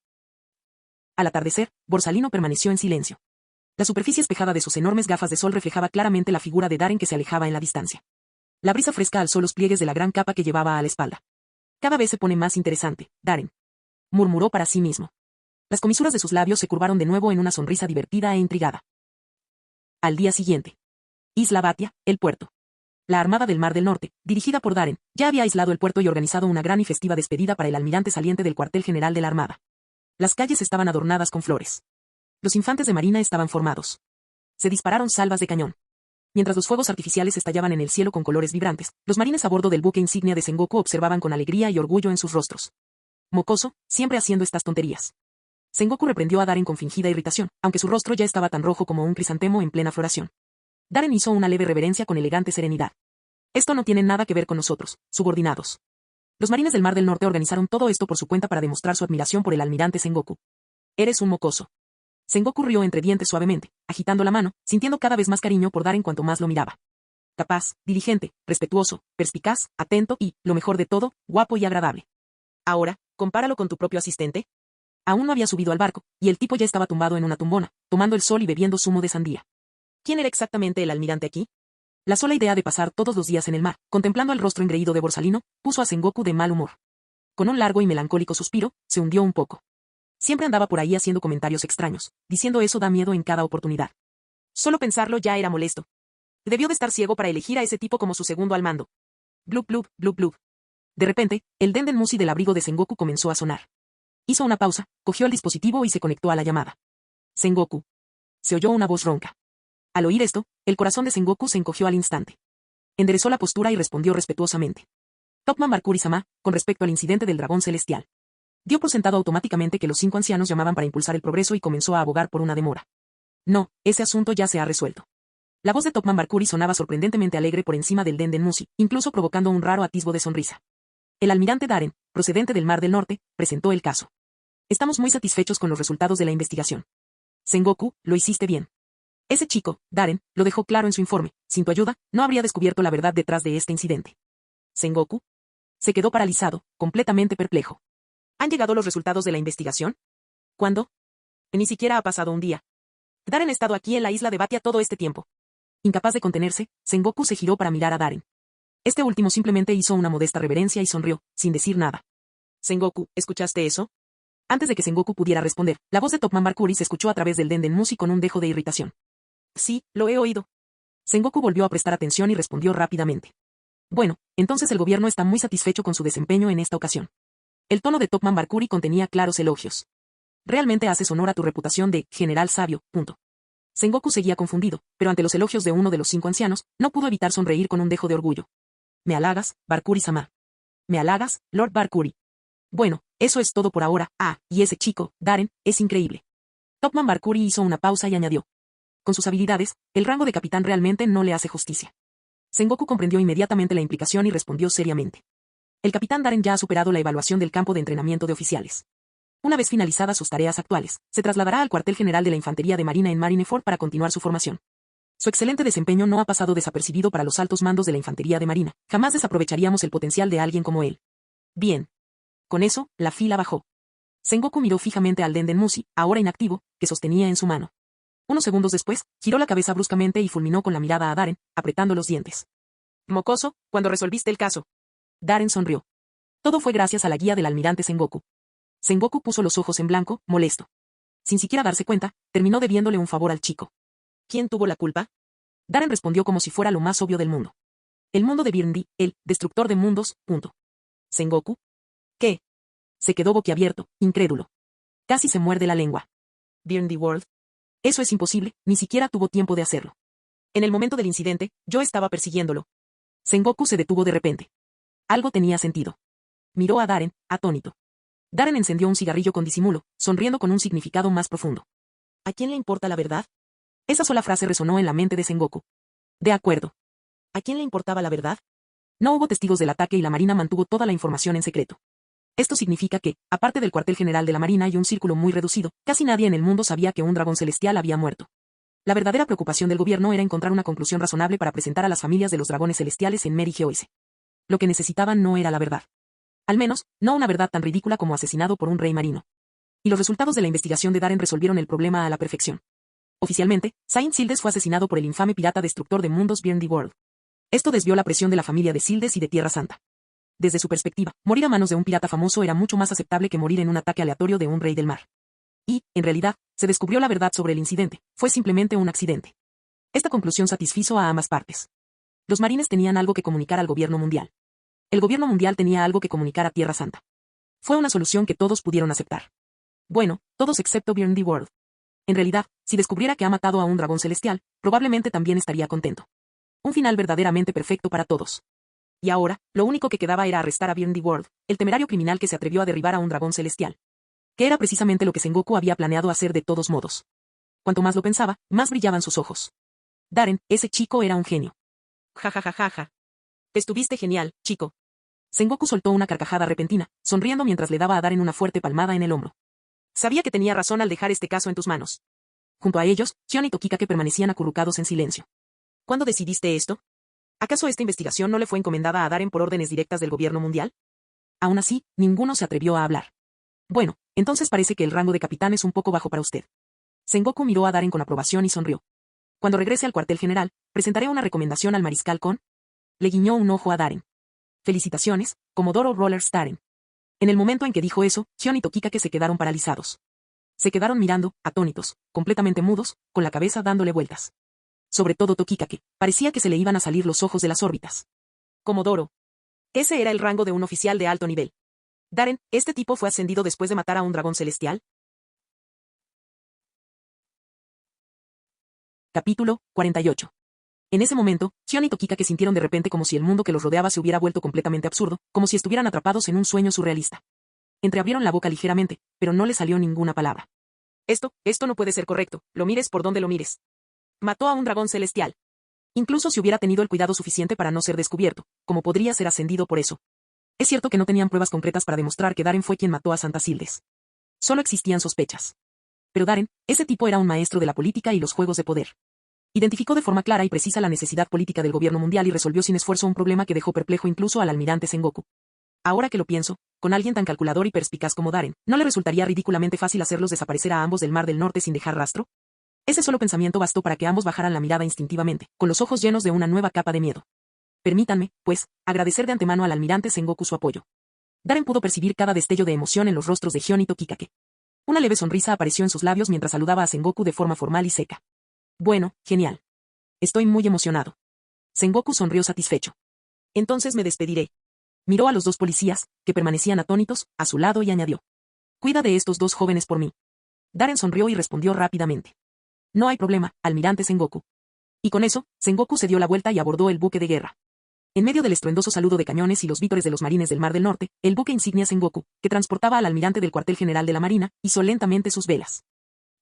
Al atardecer, Borsalino permaneció en silencio. La superficie espejada de sus enormes gafas de sol reflejaba claramente la figura de Darren que se alejaba en la distancia. La brisa fresca alzó los pliegues de la gran capa que llevaba a la espalda. Cada vez se pone más interesante, Darren, murmuró para sí mismo. Las comisuras de sus labios se curvaron de nuevo en una sonrisa divertida e intrigada. Al día siguiente. Isla Batia, el puerto. La Armada del Mar del Norte, dirigida por Darren, ya había aislado el puerto y organizado una gran y festiva despedida para el almirante saliente del cuartel general de la Armada. Las calles estaban adornadas con flores. Los infantes de marina estaban formados. Se dispararon salvas de cañón. Mientras los fuegos artificiales estallaban en el cielo con colores vibrantes, los marines a bordo del buque insignia de Sengoku observaban con alegría y orgullo en sus rostros. Mocoso, siempre haciendo estas tonterías. Sengoku reprendió a Darren con fingida irritación, aunque su rostro ya estaba tan rojo como un crisantemo en plena floración. Darren hizo una leve reverencia con elegante serenidad. Esto no tiene nada que ver con nosotros, subordinados. Los marines del Mar del Norte organizaron todo esto por su cuenta para demostrar su admiración por el almirante Sengoku. Eres un mocoso. Sengoku rió entre dientes suavemente, agitando la mano, sintiendo cada vez más cariño por Darren cuanto más lo miraba. Capaz, diligente, respetuoso, perspicaz, atento y, lo mejor de todo, guapo y agradable. Ahora, compáralo con tu propio asistente. Aún no había subido al barco, y el tipo ya estaba tumbado en una tumbona, tomando el sol y bebiendo zumo de sandía. ¿Quién era exactamente el almirante aquí? La sola idea de pasar todos los días en el mar, contemplando el rostro engreído de Borsalino, puso a Sengoku de mal humor. Con un largo y melancólico suspiro, se hundió un poco. Siempre andaba por ahí haciendo comentarios extraños, diciendo eso da miedo en cada oportunidad. Solo pensarlo ya era molesto. Debió de estar ciego para elegir a ese tipo como su segundo al mando. Blub blub, blub blub. De repente, el denden musi del abrigo de Sengoku comenzó a sonar. Hizo una pausa, cogió el dispositivo y se conectó a la llamada. Sengoku. Se oyó una voz ronca. Al oír esto, el corazón de Sengoku se encogió al instante. Enderezó la postura y respondió respetuosamente. Topman Mercury-sama, con respecto al incidente del dragón celestial. Dio por sentado automáticamente que los 5 ancianos llamaban para impulsar el progreso y comenzó a abogar por una demora. No, ese asunto ya se ha resuelto. La voz de Topman Mercury sonaba sorprendentemente alegre por encima del denden musi, incluso provocando un raro atisbo de sonrisa. El almirante Darren, procedente del Mar del Norte, presentó el caso. Estamos muy satisfechos con los resultados de la investigación. Sengoku, lo hiciste bien. Ese chico, Darren, lo dejó claro en su informe, sin tu ayuda, no habría descubierto la verdad detrás de este incidente. Sengoku se quedó paralizado, completamente perplejo. ¿Han llegado los resultados de la investigación? ¿Cuándo? Ni siquiera ha pasado un día. Darren ha estado aquí en la isla de Batia todo este tiempo. Incapaz de contenerse, Sengoku se giró para mirar a Darren. Este último simplemente hizo una modesta reverencia y sonrió, sin decir nada. Sengoku, ¿escuchaste eso? Antes de que Sengoku pudiera responder, la voz de Topman Mercury se escuchó a través del denden musi con un dejo de irritación. Sí, lo he oído. Sengoku volvió a prestar atención y respondió rápidamente. Bueno, entonces el gobierno está muy satisfecho con su desempeño en esta ocasión. El tono de Topman Mercury contenía claros elogios. Realmente haces honor a tu reputación de general sabio. Sengoku seguía confundido, pero ante los elogios de uno de los 5 ancianos, no pudo evitar sonreír con un dejo de orgullo. Me halagas, Mercury-sama. Me halagas, Lord Mercury. Bueno, eso es todo por ahora. Ah, y ese chico, Darren, es increíble. Topman Mercury hizo una pausa y añadió. Con sus habilidades, el rango de capitán realmente no le hace justicia. Sengoku comprendió inmediatamente la implicación y respondió seriamente. El capitán Darren ya ha superado la evaluación del campo de entrenamiento de oficiales. Una vez finalizadas sus tareas actuales, se trasladará al cuartel general de la Infantería de Marina en Marineford para continuar su formación. Su excelente desempeño no ha pasado desapercibido para los altos mandos de la Infantería de Marina. Jamás desaprovecharíamos el potencial de alguien como él. Bien. Con eso, la fila bajó. Sengoku miró fijamente al denden musi, ahora inactivo, que sostenía en su mano. Unos segundos después, giró la cabeza bruscamente y fulminó con la mirada a Darren, apretando los dientes. Mocoso, cuando resolviste el caso. Darren sonrió. Todo fue gracias a la guía del almirante Sengoku. Sengoku puso los ojos en blanco, molesto. Sin siquiera darse cuenta, terminó debiéndole un favor al chico. ¿Quién tuvo la culpa? Darren respondió como si fuera lo más obvio del mundo. El mundo de Birndi, el destructor de mundos. Sengoku. ¿Qué? Se quedó boquiabierto, incrédulo. Casi se muerde la lengua. Birndi World. Eso es imposible, ni siquiera tuvo tiempo de hacerlo. En el momento del incidente, yo estaba persiguiéndolo. Sengoku se detuvo de repente. Algo tenía sentido. Miró a Darren, atónito. Darren encendió un cigarrillo con disimulo, sonriendo con un significado más profundo. ¿A quién le importa la verdad? Esa sola frase resonó en la mente de Sengoku. De acuerdo. ¿A quién le importaba la verdad? No hubo testigos del ataque y la Marina mantuvo toda la información en secreto. Esto significa que, aparte del cuartel general de la Marina y un círculo muy reducido, casi nadie en el mundo sabía que un dragón celestial había muerto. La verdadera preocupación del gobierno era encontrar una conclusión razonable para presentar a las familias de los dragones celestiales en Mary Geoise. Lo que necesitaban no era la verdad. Al menos, no una verdad tan ridícula como asesinado por un rey marino. Y los resultados de la investigación de Darren resolvieron el problema a la perfección. Oficialmente, Saint Sildes fue asesinado por el infame pirata destructor de mundos Bjorn the World. Esto desvió la presión de la familia de Sildes y de Tierra Santa. Desde su perspectiva, morir a manos de un pirata famoso era mucho más aceptable que morir en un ataque aleatorio de un rey del mar. Y, en realidad, se descubrió la verdad sobre el incidente, fue simplemente un accidente. Esta conclusión satisfizo a ambas partes. Los marines tenían algo que comunicar al gobierno mundial. El gobierno mundial tenía algo que comunicar a Tierra Santa. Fue una solución que todos pudieron aceptar. Bueno, todos excepto Bjorn the World. En realidad, si descubriera que ha matado a un dragón celestial, probablemente también estaría contento. Un final verdaderamente perfecto para todos. Y ahora, lo único que quedaba era arrestar a Bjorn the World, el temerario criminal que se atrevió a derribar a un dragón celestial. Que era precisamente lo que Sengoku había planeado hacer de todos modos. Cuanto más lo pensaba, más brillaban sus ojos. Darren, ese chico era un genio. Ja ja ja ja ja. Estuviste genial, chico. Sengoku soltó una carcajada repentina, sonriendo mientras le daba a Darren una fuerte palmada en el hombro. Sabía que tenía razón al dejar este caso en tus manos. Junto a ellos, Shion y Tokikake permanecían acurrucados en silencio. ¿Cuándo decidiste esto? ¿Acaso esta investigación no le fue encomendada a Darren por órdenes directas del gobierno mundial? Aún así, ninguno se atrevió a hablar. Bueno, entonces parece que el rango de capitán es un poco bajo para usted. Sengoku miró a Darren con aprobación y sonrió. Cuando regrese al cuartel general, presentaré una recomendación al mariscal Kon. Le guiñó un ojo a Darren. Felicitaciones, Comodoro Rollers Darren. En el momento en que dijo eso, Shion y Tokikake se quedaron paralizados. Se quedaron mirando, atónitos, completamente mudos, con la cabeza dándole vueltas. Sobre todo Tokikake, parecía que se le iban a salir los ojos de las órbitas. Comodoro. Ese era el rango de un oficial de alto nivel. Darren, ¿este tipo fue ascendido después de matar a un dragón celestial? Capítulo 48. En ese momento, Shion y Tokikake sintieron de repente como si el mundo que los rodeaba se hubiera vuelto completamente absurdo, como si estuvieran atrapados en un sueño surrealista. Entreabrieron la boca ligeramente, pero no les salió ninguna palabra. Esto no puede ser correcto, lo mires por donde lo mires. Mató a un dragón celestial. Incluso si hubiera tenido el cuidado suficiente para no ser descubierto, como podría ser ascendido por eso. Es cierto que no tenían pruebas concretas para demostrar que Darren fue quien mató a Santa Sildes. Solo existían sospechas. Pero Darren, ese tipo era un maestro de la política y los juegos de poder. Identificó de forma clara y precisa la necesidad política del gobierno mundial y resolvió sin esfuerzo un problema que dejó perplejo incluso al almirante Sengoku. Ahora que lo pienso, con alguien tan calculador y perspicaz como Darren, ¿no le resultaría ridículamente fácil hacerlos desaparecer a ambos del Mar del Norte sin dejar rastro? Ese solo pensamiento bastó para que ambos bajaran la mirada instintivamente, con los ojos llenos de una nueva capa de miedo. Permítanme, pues, agradecer de antemano al almirante Sengoku su apoyo. Darren pudo percibir cada destello de emoción en los rostros de Shion y Tokikake. Una leve sonrisa apareció en sus labios mientras saludaba a Sengoku de forma formal y seca. Bueno, genial. Estoy muy emocionado. Sengoku sonrió satisfecho. Entonces me despediré. Miró a los dos policías, que permanecían atónitos, a su lado y añadió. Cuida de estos dos jóvenes por mí. Darren sonrió y respondió rápidamente. No hay problema, almirante Sengoku. Y con eso, Sengoku se dio la vuelta y abordó el buque de guerra. En medio del estruendoso saludo de cañones y los vítores de los marines del Mar del Norte, el buque insignia Sengoku, que transportaba al almirante del cuartel general de la Marina, hizo lentamente sus velas.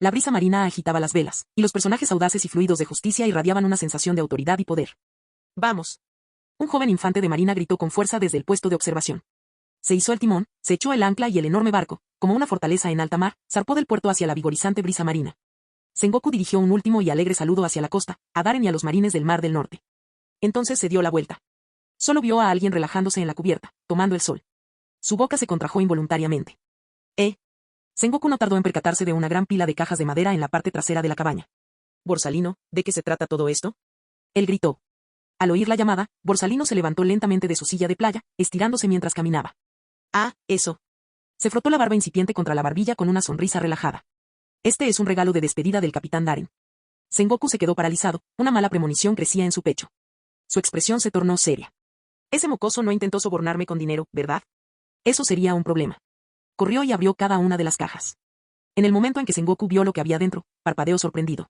La brisa marina agitaba las velas, y los personajes audaces y fluidos de justicia irradiaban una sensación de autoridad y poder. ¡Vamos! Un joven infante de marina gritó con fuerza desde el puesto de observación. Se izó el timón, se echó el ancla y el enorme barco, como una fortaleza en alta mar, zarpó del puerto hacia la vigorizante brisa marina. Sengoku dirigió un último y alegre saludo hacia la costa, a Darren y a los marines del Mar del Norte. Entonces se dio la vuelta. Solo vio a alguien relajándose en la cubierta, tomando el sol. Su boca se contrajo involuntariamente. Sengoku no tardó en percatarse de una gran pila de cajas de madera en la parte trasera de la cabaña. Borsalino, ¿de qué se trata todo esto? Él gritó. Al oír la llamada, Borsalino se levantó lentamente de su silla de playa, estirándose mientras caminaba. Ah, eso. Se frotó la barba incipiente contra la barbilla con una sonrisa relajada. Este es un regalo de despedida del capitán Darren. Sengoku se quedó paralizado, una mala premonición crecía en su pecho. Su expresión se tornó seria. Ese mocoso no intentó sobornarme con dinero, ¿verdad? Eso sería un problema. Corrió y abrió cada una de las cajas. En el momento en que Sengoku vio lo que había dentro, parpadeó sorprendido.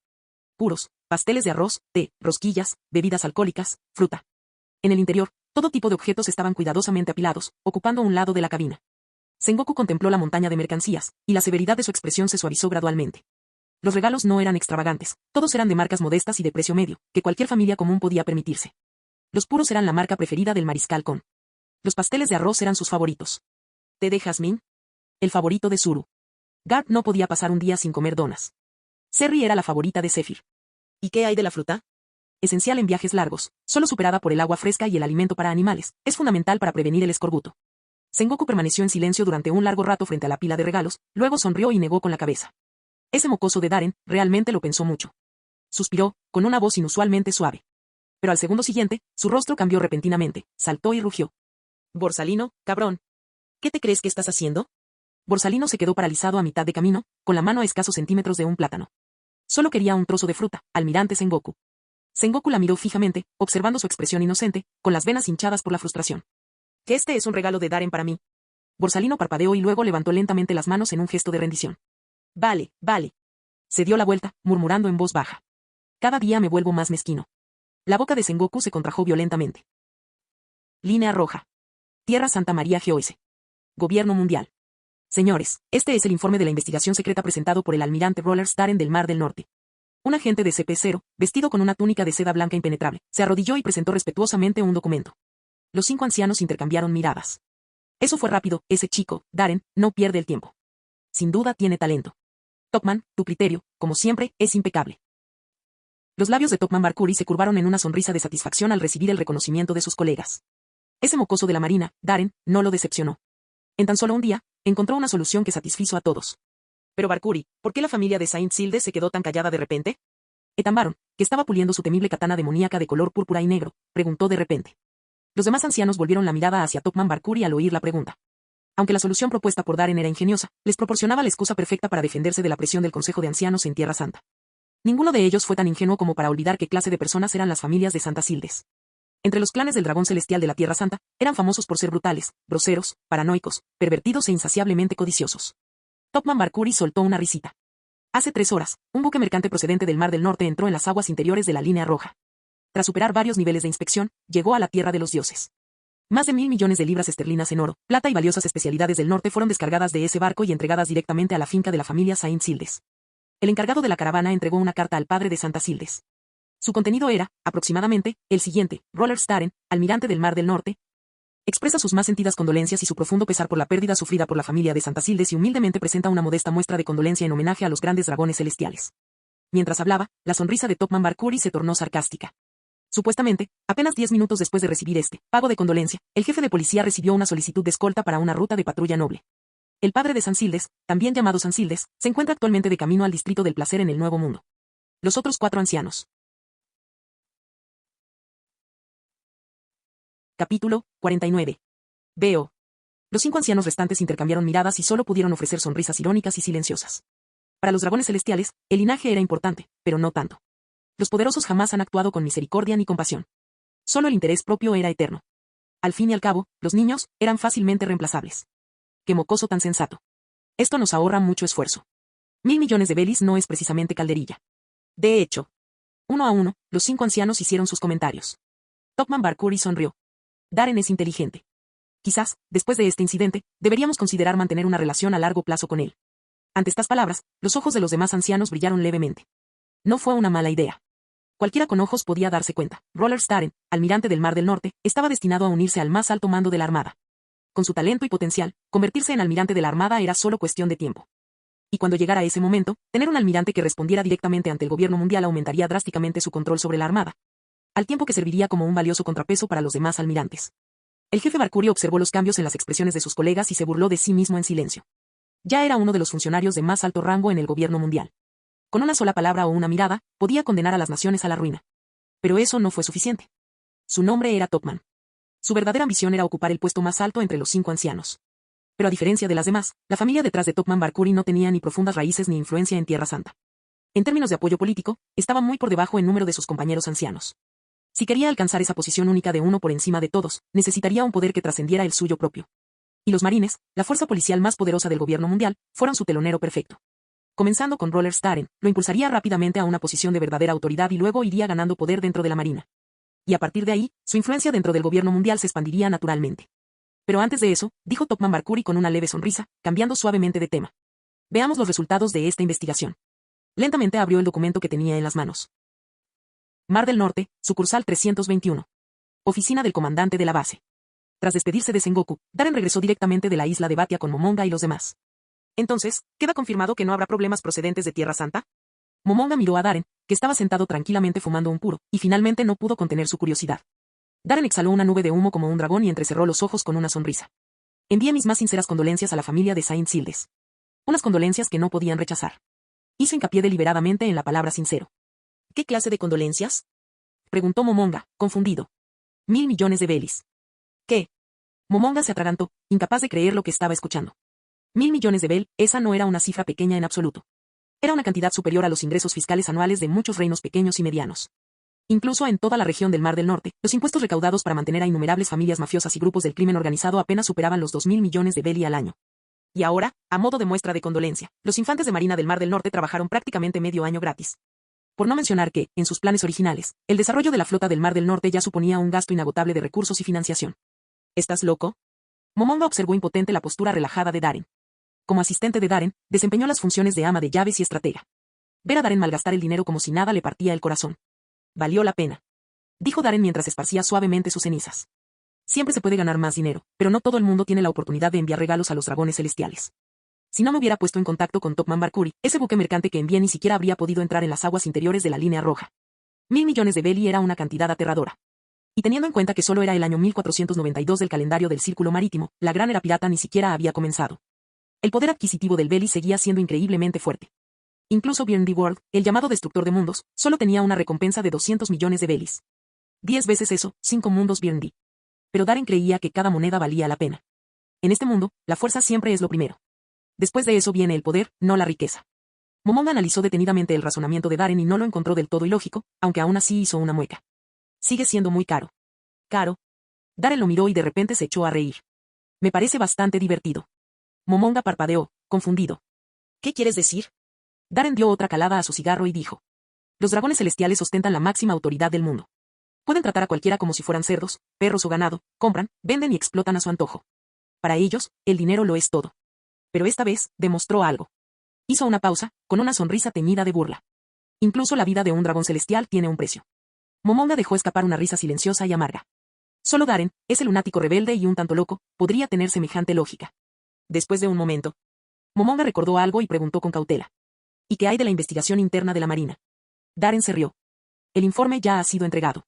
Puros, pasteles de arroz, té, rosquillas, bebidas alcohólicas, fruta. En el interior, todo tipo de objetos estaban cuidadosamente apilados, ocupando un lado de la cabina. Sengoku contempló la montaña de mercancías, y la severidad de su expresión se suavizó gradualmente. Los regalos no eran extravagantes, todos eran de marcas modestas y de precio medio, que cualquier familia común podía permitirse. Los puros eran la marca preferida del mariscal Kon. Los pasteles de arroz eran sus favoritos. ¿Té de jazmín? El favorito de Zuru. Garp no podía pasar un día sin comer donas. Cerry era la favorita de Zephyr. ¿Y qué hay de la fruta? Esencial en viajes largos, solo superada por el agua fresca y el alimento para animales, es fundamental para prevenir el escorbuto. Sengoku permaneció en silencio durante un largo rato frente a la pila de regalos, luego sonrió y negó con la cabeza. Ese mocoso de Darren realmente lo pensó mucho. Suspiró, con una voz inusualmente suave. Pero al segundo siguiente, su rostro cambió repentinamente, saltó y rugió. Borsalino, cabrón. ¿Qué te crees que estás haciendo? Borsalino se quedó paralizado a mitad de camino, con la mano a escasos centímetros de un plátano. Solo quería un trozo de fruta, almirante Sengoku. Sengoku la miró fijamente, observando su expresión inocente, con las venas hinchadas por la frustración. ¿Que este es un regalo de Darren para mí? Borsalino parpadeó y luego levantó lentamente las manos en un gesto de rendición. Vale, vale. Se dio la vuelta, murmurando en voz baja. Cada día me vuelvo más mezquino. La boca de Sengoku se contrajo violentamente. Línea roja. Tierra Santa María Geoise. Gobierno Mundial. Señores, este es el informe de la investigación secreta presentado por el almirante Roller Staren del Mar del Norte. Un agente de CP0, vestido con una túnica de seda blanca impenetrable, se arrodilló y presentó respetuosamente un documento. Los 5 ancianos intercambiaron miradas. Eso fue rápido, ese chico, Darren, no pierde el tiempo. Sin duda tiene talento. Topman, tu criterio, como siempre, es impecable. Los labios de Topman Barkuri se curvaron en una sonrisa de satisfacción al recibir el reconocimiento de sus colegas. Ese mocoso de la marina, Darren, no lo decepcionó. En tan solo un día, encontró una solución que satisfizo a todos. Pero Barkuri, ¿por qué la familia de Saint Silde se quedó tan callada de repente? Etambaron, que estaba puliendo su temible katana demoníaca de color púrpura y negro, preguntó de repente. Los demás ancianos volvieron la mirada hacia Topman Barkuri al oír la pregunta. Aunque la solución propuesta por Darren era ingeniosa, les proporcionaba la excusa perfecta para defenderse de la presión del Consejo de Ancianos en Tierra Santa. Ninguno de ellos fue tan ingenuo como para olvidar qué clase de personas eran las familias de Santa Sildes. Entre los clanes del dragón celestial de la Tierra Santa, eran famosos por ser brutales, groseros, paranoicos, pervertidos e insaciablemente codiciosos. Topman Barkuri soltó una risita. Hace 3 horas, un buque mercante procedente del Mar del Norte entró en las aguas interiores de la Línea Roja. Tras superar varios niveles de inspección, llegó a la Tierra de los Dioses. Más de 1.000 millones de libras esterlinas en oro, plata y valiosas especialidades del norte fueron descargadas de ese barco y entregadas directamente a la finca de la familia Saint Sildes. El encargado de la caravana entregó una carta al padre de Santa Sildes. Su contenido era, aproximadamente, el siguiente: Roller Staren, almirante del Mar del Norte, expresa sus más sentidas condolencias y su profundo pesar por la pérdida sufrida por la familia de Santa Sildes y humildemente presenta una modesta muestra de condolencia en homenaje a los grandes dragones celestiales. Mientras hablaba, la sonrisa de Topman Barkuri se tornó sarcástica. Supuestamente, apenas 10 minutos después de recibir este pago de condolencia, el jefe de policía recibió una solicitud de escolta para una ruta de patrulla noble. El padre de San Sildes, también llamado San Sildes, se encuentra actualmente de camino al Distrito del Placer en el Nuevo Mundo. Los otros 4 ancianos. Capítulo 49. Veo. Los 5 ancianos restantes intercambiaron miradas y solo pudieron ofrecer sonrisas irónicas y silenciosas. Para los dragones celestiales, el linaje era importante, pero no tanto. Los poderosos jamás han actuado con misericordia ni compasión. Solo el interés propio era eterno. Al fin y al cabo, los niños eran fácilmente reemplazables. ¡Qué mocoso tan sensato! Esto nos ahorra mucho esfuerzo. 1.000 millones de belis no es precisamente calderilla. De hecho, uno a uno, los 5 ancianos hicieron sus comentarios. Topman Barkuri sonrió. Darren es inteligente. Quizás, después de este incidente, deberíamos considerar mantener una relación a largo plazo con él. Ante estas palabras, los ojos de los demás ancianos brillaron levemente. No fue una mala idea. Cualquiera con ojos podía darse cuenta. Roller Staren, almirante del Mar del Norte, estaba destinado a unirse al más alto mando de la Armada. Con su talento y potencial, convertirse en almirante de la Armada era solo cuestión de tiempo. Y cuando llegara ese momento, tener un almirante que respondiera directamente ante el gobierno mundial aumentaría drásticamente su control sobre la Armada, al tiempo que serviría como un valioso contrapeso para los demás almirantes. El jefe Barkuri observó los cambios en las expresiones de sus colegas y se burló de sí mismo en silencio. Ya era uno de los funcionarios de más alto rango en el gobierno mundial. Con una sola palabra o una mirada, podía condenar a las naciones a la ruina. Pero eso no fue suficiente. Su nombre era Topman. Su verdadera ambición era ocupar el puesto más alto entre los 5 ancianos. Pero a diferencia de las demás, la familia detrás de Topman Barkuri no tenía ni profundas raíces ni influencia en Tierra Santa. En términos de apoyo político, estaba muy por debajo en número de sus compañeros ancianos. Si quería alcanzar esa posición única de uno por encima de todos, necesitaría un poder que trascendiera el suyo propio. Y los marines, la fuerza policial más poderosa del gobierno mundial, fueron su telonero perfecto. Comenzando con Roller Staren, lo impulsaría rápidamente a una posición de verdadera autoridad y luego iría ganando poder dentro de la marina. Y a partir de ahí, su influencia dentro del gobierno mundial se expandiría naturalmente. Pero antes de eso, dijo Topman Barcuri con una leve sonrisa, cambiando suavemente de tema. Veamos los resultados de esta investigación. Lentamente abrió el documento que tenía en las manos. Mar del Norte, sucursal 321. Oficina del comandante de la base. Tras despedirse de Sengoku, Darren regresó directamente de la isla de Batia con Momonga y los demás. Entonces, ¿queda confirmado que no habrá problemas procedentes de Tierra Santa? Momonga miró a Darren, que estaba sentado tranquilamente fumando un puro, y finalmente no pudo contener su curiosidad. Darren exhaló una nube de humo como un dragón y entrecerró los ojos con una sonrisa. Envíe mis más sinceras condolencias a la familia de Saint Sildes. Unas condolencias que no podían rechazar. Hizo hincapié deliberadamente en la palabra sincero. ¿Qué clase de condolencias? Preguntó Momonga, confundido. 1.000 millones de belis. ¿Qué? Momonga se atragantó, incapaz de creer lo que estaba escuchando. 1.000 millones de bel, esa no era una cifra pequeña en absoluto. Era una cantidad superior a los ingresos fiscales anuales de muchos reinos pequeños y medianos. Incluso en toda la región del Mar del Norte, los impuestos recaudados para mantener a innumerables familias mafiosas y grupos del crimen organizado apenas superaban los 2.000 millones de beli al año. Y ahora, a modo de muestra de condolencia, los infantes de Marina del Mar del Norte trabajaron prácticamente medio año gratis. Por no mencionar que, en sus planes originales, el desarrollo de la flota del Mar del Norte ya suponía un gasto inagotable de recursos y financiación. ¿Estás loco? Momonga observó impotente la postura relajada de Darren. Como asistente de Darren, desempeñó las funciones de ama de llaves y estratega. Ver a Darren malgastar el dinero como si nada le partía el corazón. Valió la pena. Dijo Darren mientras esparcía suavemente sus cenizas. Siempre se puede ganar más dinero, pero no todo el mundo tiene la oportunidad de enviar regalos a los dragones celestiales. Si no me hubiera puesto en contacto con Topman Barcuri, ese buque mercante que envié ni siquiera habría podido entrar en las aguas interiores de la línea roja. 1.000 millones de beli era una cantidad aterradora. Y teniendo en cuenta que solo era el año 1492 del calendario del Círculo Marítimo, la gran era pirata ni siquiera había comenzado. El poder adquisitivo del beli seguía siendo increíblemente fuerte. Incluso Bjorn the World, el llamado destructor de mundos, solo tenía una recompensa de 200 millones de belis. 10 veces eso, 5 mundos Bjorn the. Pero Darren creía que cada moneda valía la pena. En este mundo, la fuerza siempre es lo primero. Después de eso viene el poder, no la riqueza. Momonga analizó detenidamente el razonamiento de Darren y no lo encontró del todo ilógico, aunque aún así hizo una mueca. Sigue siendo muy caro. ¿Caro? Darren lo miró y de repente se echó a reír. Me parece bastante divertido. Momonga parpadeó, confundido. ¿Qué quieres decir? Darren dio otra calada a su cigarro y dijo. Los dragones celestiales ostentan la máxima autoridad del mundo. Pueden tratar a cualquiera como si fueran cerdos, perros o ganado, compran, venden y explotan a su antojo. Para ellos, el dinero lo es todo. Pero esta vez, demostró algo. Hizo una pausa, con una sonrisa teñida de burla. Incluso la vida de un dragón celestial tiene un precio. Momonga dejó escapar una risa silenciosa y amarga. Solo Darren, ese lunático rebelde y un tanto loco, podría tener semejante lógica. Después de un momento, Momonga recordó algo y preguntó con cautela. ¿Y qué hay de la investigación interna de la Marina? Darren se rió. El informe ya ha sido entregado.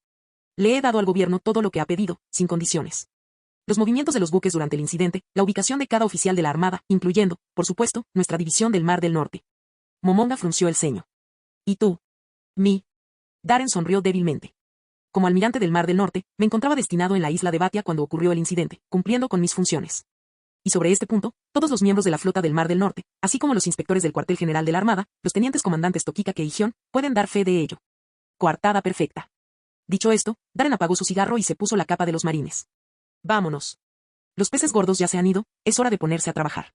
Le he dado al gobierno todo lo que ha pedido, sin condiciones. Los movimientos de los buques durante el incidente, la ubicación de cada oficial de la Armada, incluyendo, por supuesto, nuestra división del Mar del Norte. Momonga frunció el ceño. ¿Y tú? ¿Mi? Darren sonrió débilmente. Como almirante del Mar del Norte, me encontraba destinado en la isla de Batia cuando ocurrió el incidente, cumpliendo con mis funciones. Y sobre este punto, todos los miembros de la flota del Mar del Norte, así como los inspectores del cuartel general de la Armada, los tenientes comandantes Tokikake y Gion, pueden dar fe de ello. Coartada perfecta. Dicho esto, Darren apagó su cigarro y se puso la capa de los marines. Vámonos. Los peces gordos ya se han ido, es hora de ponerse a trabajar.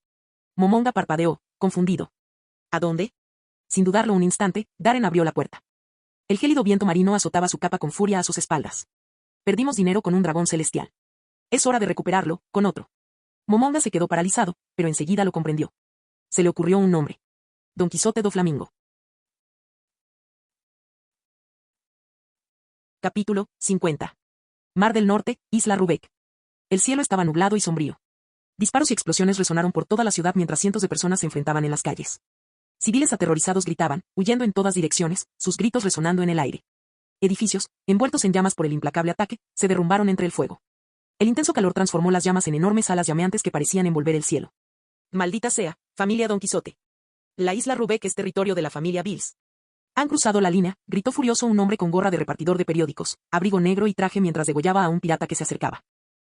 Momonga parpadeó, confundido. ¿A dónde? Sin dudarlo un instante, Darren abrió la puerta. El gélido viento marino azotaba su capa con furia a sus espaldas. Perdimos dinero con un dragón celestial. Es hora de recuperarlo, con otro. Momonga se quedó paralizado, pero enseguida lo comprendió. Se le ocurrió un nombre. Don Quijote do Flamingo. Capítulo 50. Mar del Norte, Isla Rubek. El cielo estaba nublado y sombrío. Disparos y explosiones resonaron por toda la ciudad mientras cientos de personas se enfrentaban en las calles. Civiles aterrorizados gritaban, huyendo en todas direcciones, sus gritos resonando en el aire. Edificios, envueltos en llamas por el implacable ataque, se derrumbaron entre el fuego. El intenso calor transformó las llamas en enormes alas llameantes que parecían envolver el cielo. Maldita sea, familia Don Quijote. La isla Rubek es territorio de la familia Bills. Han cruzado la línea, gritó furioso un hombre con gorra de repartidor de periódicos, abrigo negro y traje mientras degollaba a un pirata que se acercaba.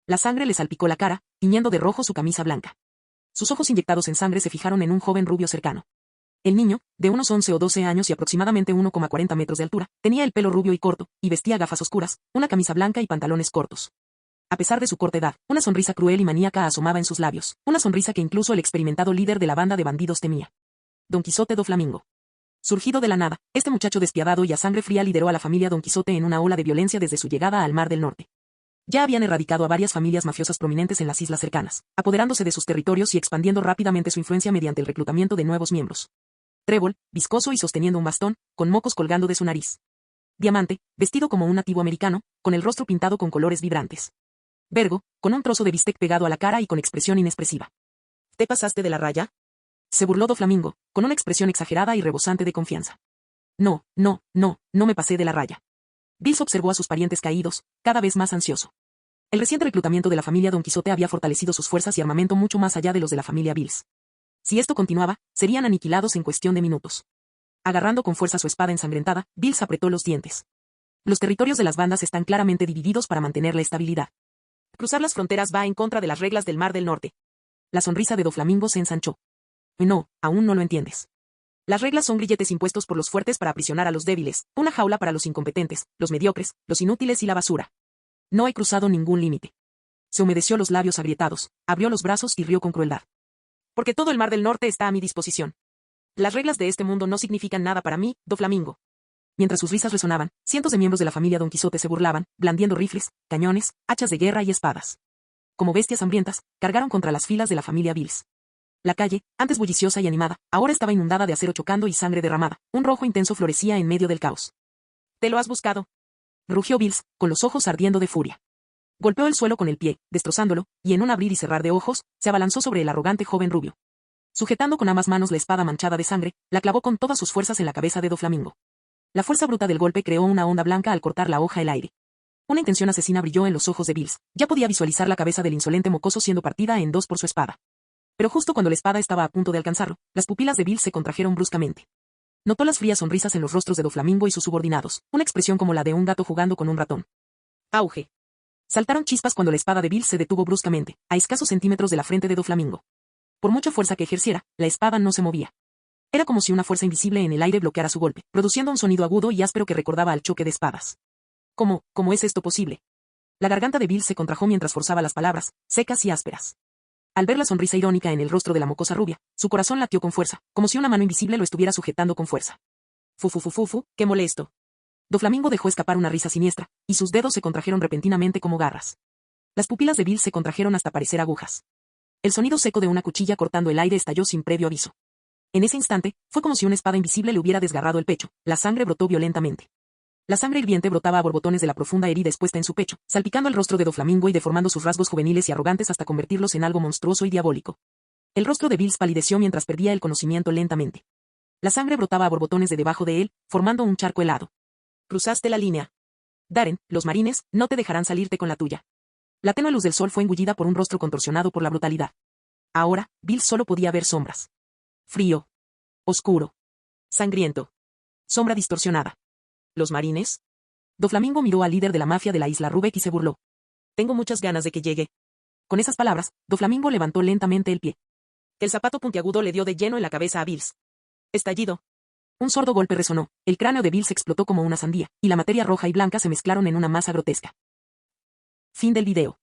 La sangre le salpicó la cara, tiñendo de rojo su camisa blanca. Sus ojos inyectados en sangre se fijaron en un joven rubio cercano. El niño, de unos 11 o 12 años y aproximadamente 1,40 metros de altura, tenía el pelo rubio y corto, y vestía gafas oscuras, una camisa blanca y pantalones cortos. A pesar de su corta edad, una sonrisa cruel y maníaca asomaba en sus labios, una sonrisa que incluso el experimentado líder de la banda de bandidos temía. Don Quijote do Flamingo. Surgido de la nada, este muchacho despiadado y a sangre fría lideró a la familia Don Quijote en una ola de violencia desde su llegada al Mar del Norte. Ya habían erradicado a varias familias mafiosas prominentes en las islas cercanas, apoderándose de sus territorios y expandiendo rápidamente su influencia mediante el reclutamiento de nuevos miembros. Trébol, viscoso y sosteniendo un bastón, con mocos colgando de su nariz. Diamante, vestido como un nativo americano, con el rostro pintado con colores vibrantes. Vergo, con un trozo de bistec pegado a la cara y con expresión inexpresiva. ¿Te pasaste de la raya? Se burló Doflamingo, con una expresión exagerada y rebosante de confianza. No me pasé de la raya. Bills observó a sus parientes caídos, cada vez más ansioso. El reciente reclutamiento de la familia Don Quijote había fortalecido sus fuerzas y armamento mucho más allá de los de la familia Bills. Si esto continuaba, serían aniquilados en cuestión de minutos. Agarrando con fuerza su espada ensangrentada, Bills apretó los dientes. Los territorios de las bandas están claramente divididos para mantener la estabilidad. Cruzar las fronteras va en contra de las reglas del Mar del Norte. La sonrisa de Doflamingo se ensanchó. No, aún no lo entiendes. Las reglas son grilletes impuestos por los fuertes para aprisionar a los débiles, una jaula para los incompetentes, los mediocres, los inútiles y la basura. No he cruzado ningún límite. Se humedeció los labios agrietados, abrió los brazos y rió con crueldad. Porque todo el Mar del Norte está a mi disposición. Las reglas de este mundo no significan nada para mí, Doflamingo. Mientras sus risas resonaban, cientos de miembros de la familia Don Quijote se burlaban, blandiendo rifles, cañones, hachas de guerra y espadas. Como bestias hambrientas, cargaron contra las filas de la familia Bills. La calle, antes bulliciosa y animada, ahora estaba inundada de acero chocando y sangre derramada. Un rojo intenso florecía en medio del caos. ¿Te lo has buscado?, rugió Bills, con los ojos ardiendo de furia. Golpeó el suelo con el pie, destrozándolo, y en un abrir y cerrar de ojos, se abalanzó sobre el arrogante joven rubio. Sujetando con ambas manos la espada manchada de sangre, la clavó con todas sus fuerzas en la cabeza de Doflamingo. La fuerza bruta del golpe creó una onda blanca al cortar la hoja el aire. Una intención asesina brilló en los ojos de Bills. Ya podía visualizar la cabeza del insolente mocoso siendo partida en dos por su espada. Pero justo cuando la espada estaba a punto de alcanzarlo, las pupilas de Bills se contrajeron bruscamente. Notó las frías sonrisas en los rostros de Doflamingo y sus subordinados, una expresión como la de un gato jugando con un ratón. Auge. Saltaron chispas cuando la espada de Bills se detuvo bruscamente, a escasos centímetros de la frente de Doflamingo. Por mucha fuerza que ejerciera, la espada no se movía. Era como si una fuerza invisible en el aire bloqueara su golpe, produciendo un sonido agudo y áspero que recordaba al choque de espadas. ¿Cómo es esto posible? La garganta de Bills se contrajo mientras forzaba las palabras, secas y ásperas. Al ver la sonrisa irónica en el rostro de la mocosa rubia, su corazón latió con fuerza, como si una mano invisible lo estuviera sujetando con fuerza. Qué molesto. Doflamingo dejó escapar una risa siniestra, y sus dedos se contrajeron repentinamente como garras. Las pupilas de Bills se contrajeron hasta parecer agujas. El sonido seco de una cuchilla cortando el aire estalló sin previo aviso. En ese instante, fue como si una espada invisible le hubiera desgarrado el pecho, la sangre brotó violentamente. La sangre hirviente brotaba a borbotones de la profunda herida expuesta en su pecho, salpicando el rostro de Doflamingo y deformando sus rasgos juveniles y arrogantes hasta convertirlos en algo monstruoso y diabólico. El rostro de Bills palideció mientras perdía el conocimiento lentamente. La sangre brotaba a borbotones de debajo de él, formando un charco helado. Cruzaste la línea. Darren, los marines, no te dejarán salirte con la tuya. La tenue luz del sol fue engullida por un rostro contorsionado por la brutalidad. Ahora, Bills solo podía ver sombras. Frío. Oscuro. Sangriento. Sombra distorsionada. ¿Los marines? Doflamingo miró al líder de la mafia de la isla Rubek y se burló. Tengo muchas ganas de que llegue. Con esas palabras, Doflamingo levantó lentamente el pie. El zapato puntiagudo le dio de lleno en la cabeza a Bills. Estallido. Un sordo golpe resonó, el cráneo de Bills explotó como una sandía, y la materia roja y blanca se mezclaron en una masa grotesca. Fin del video.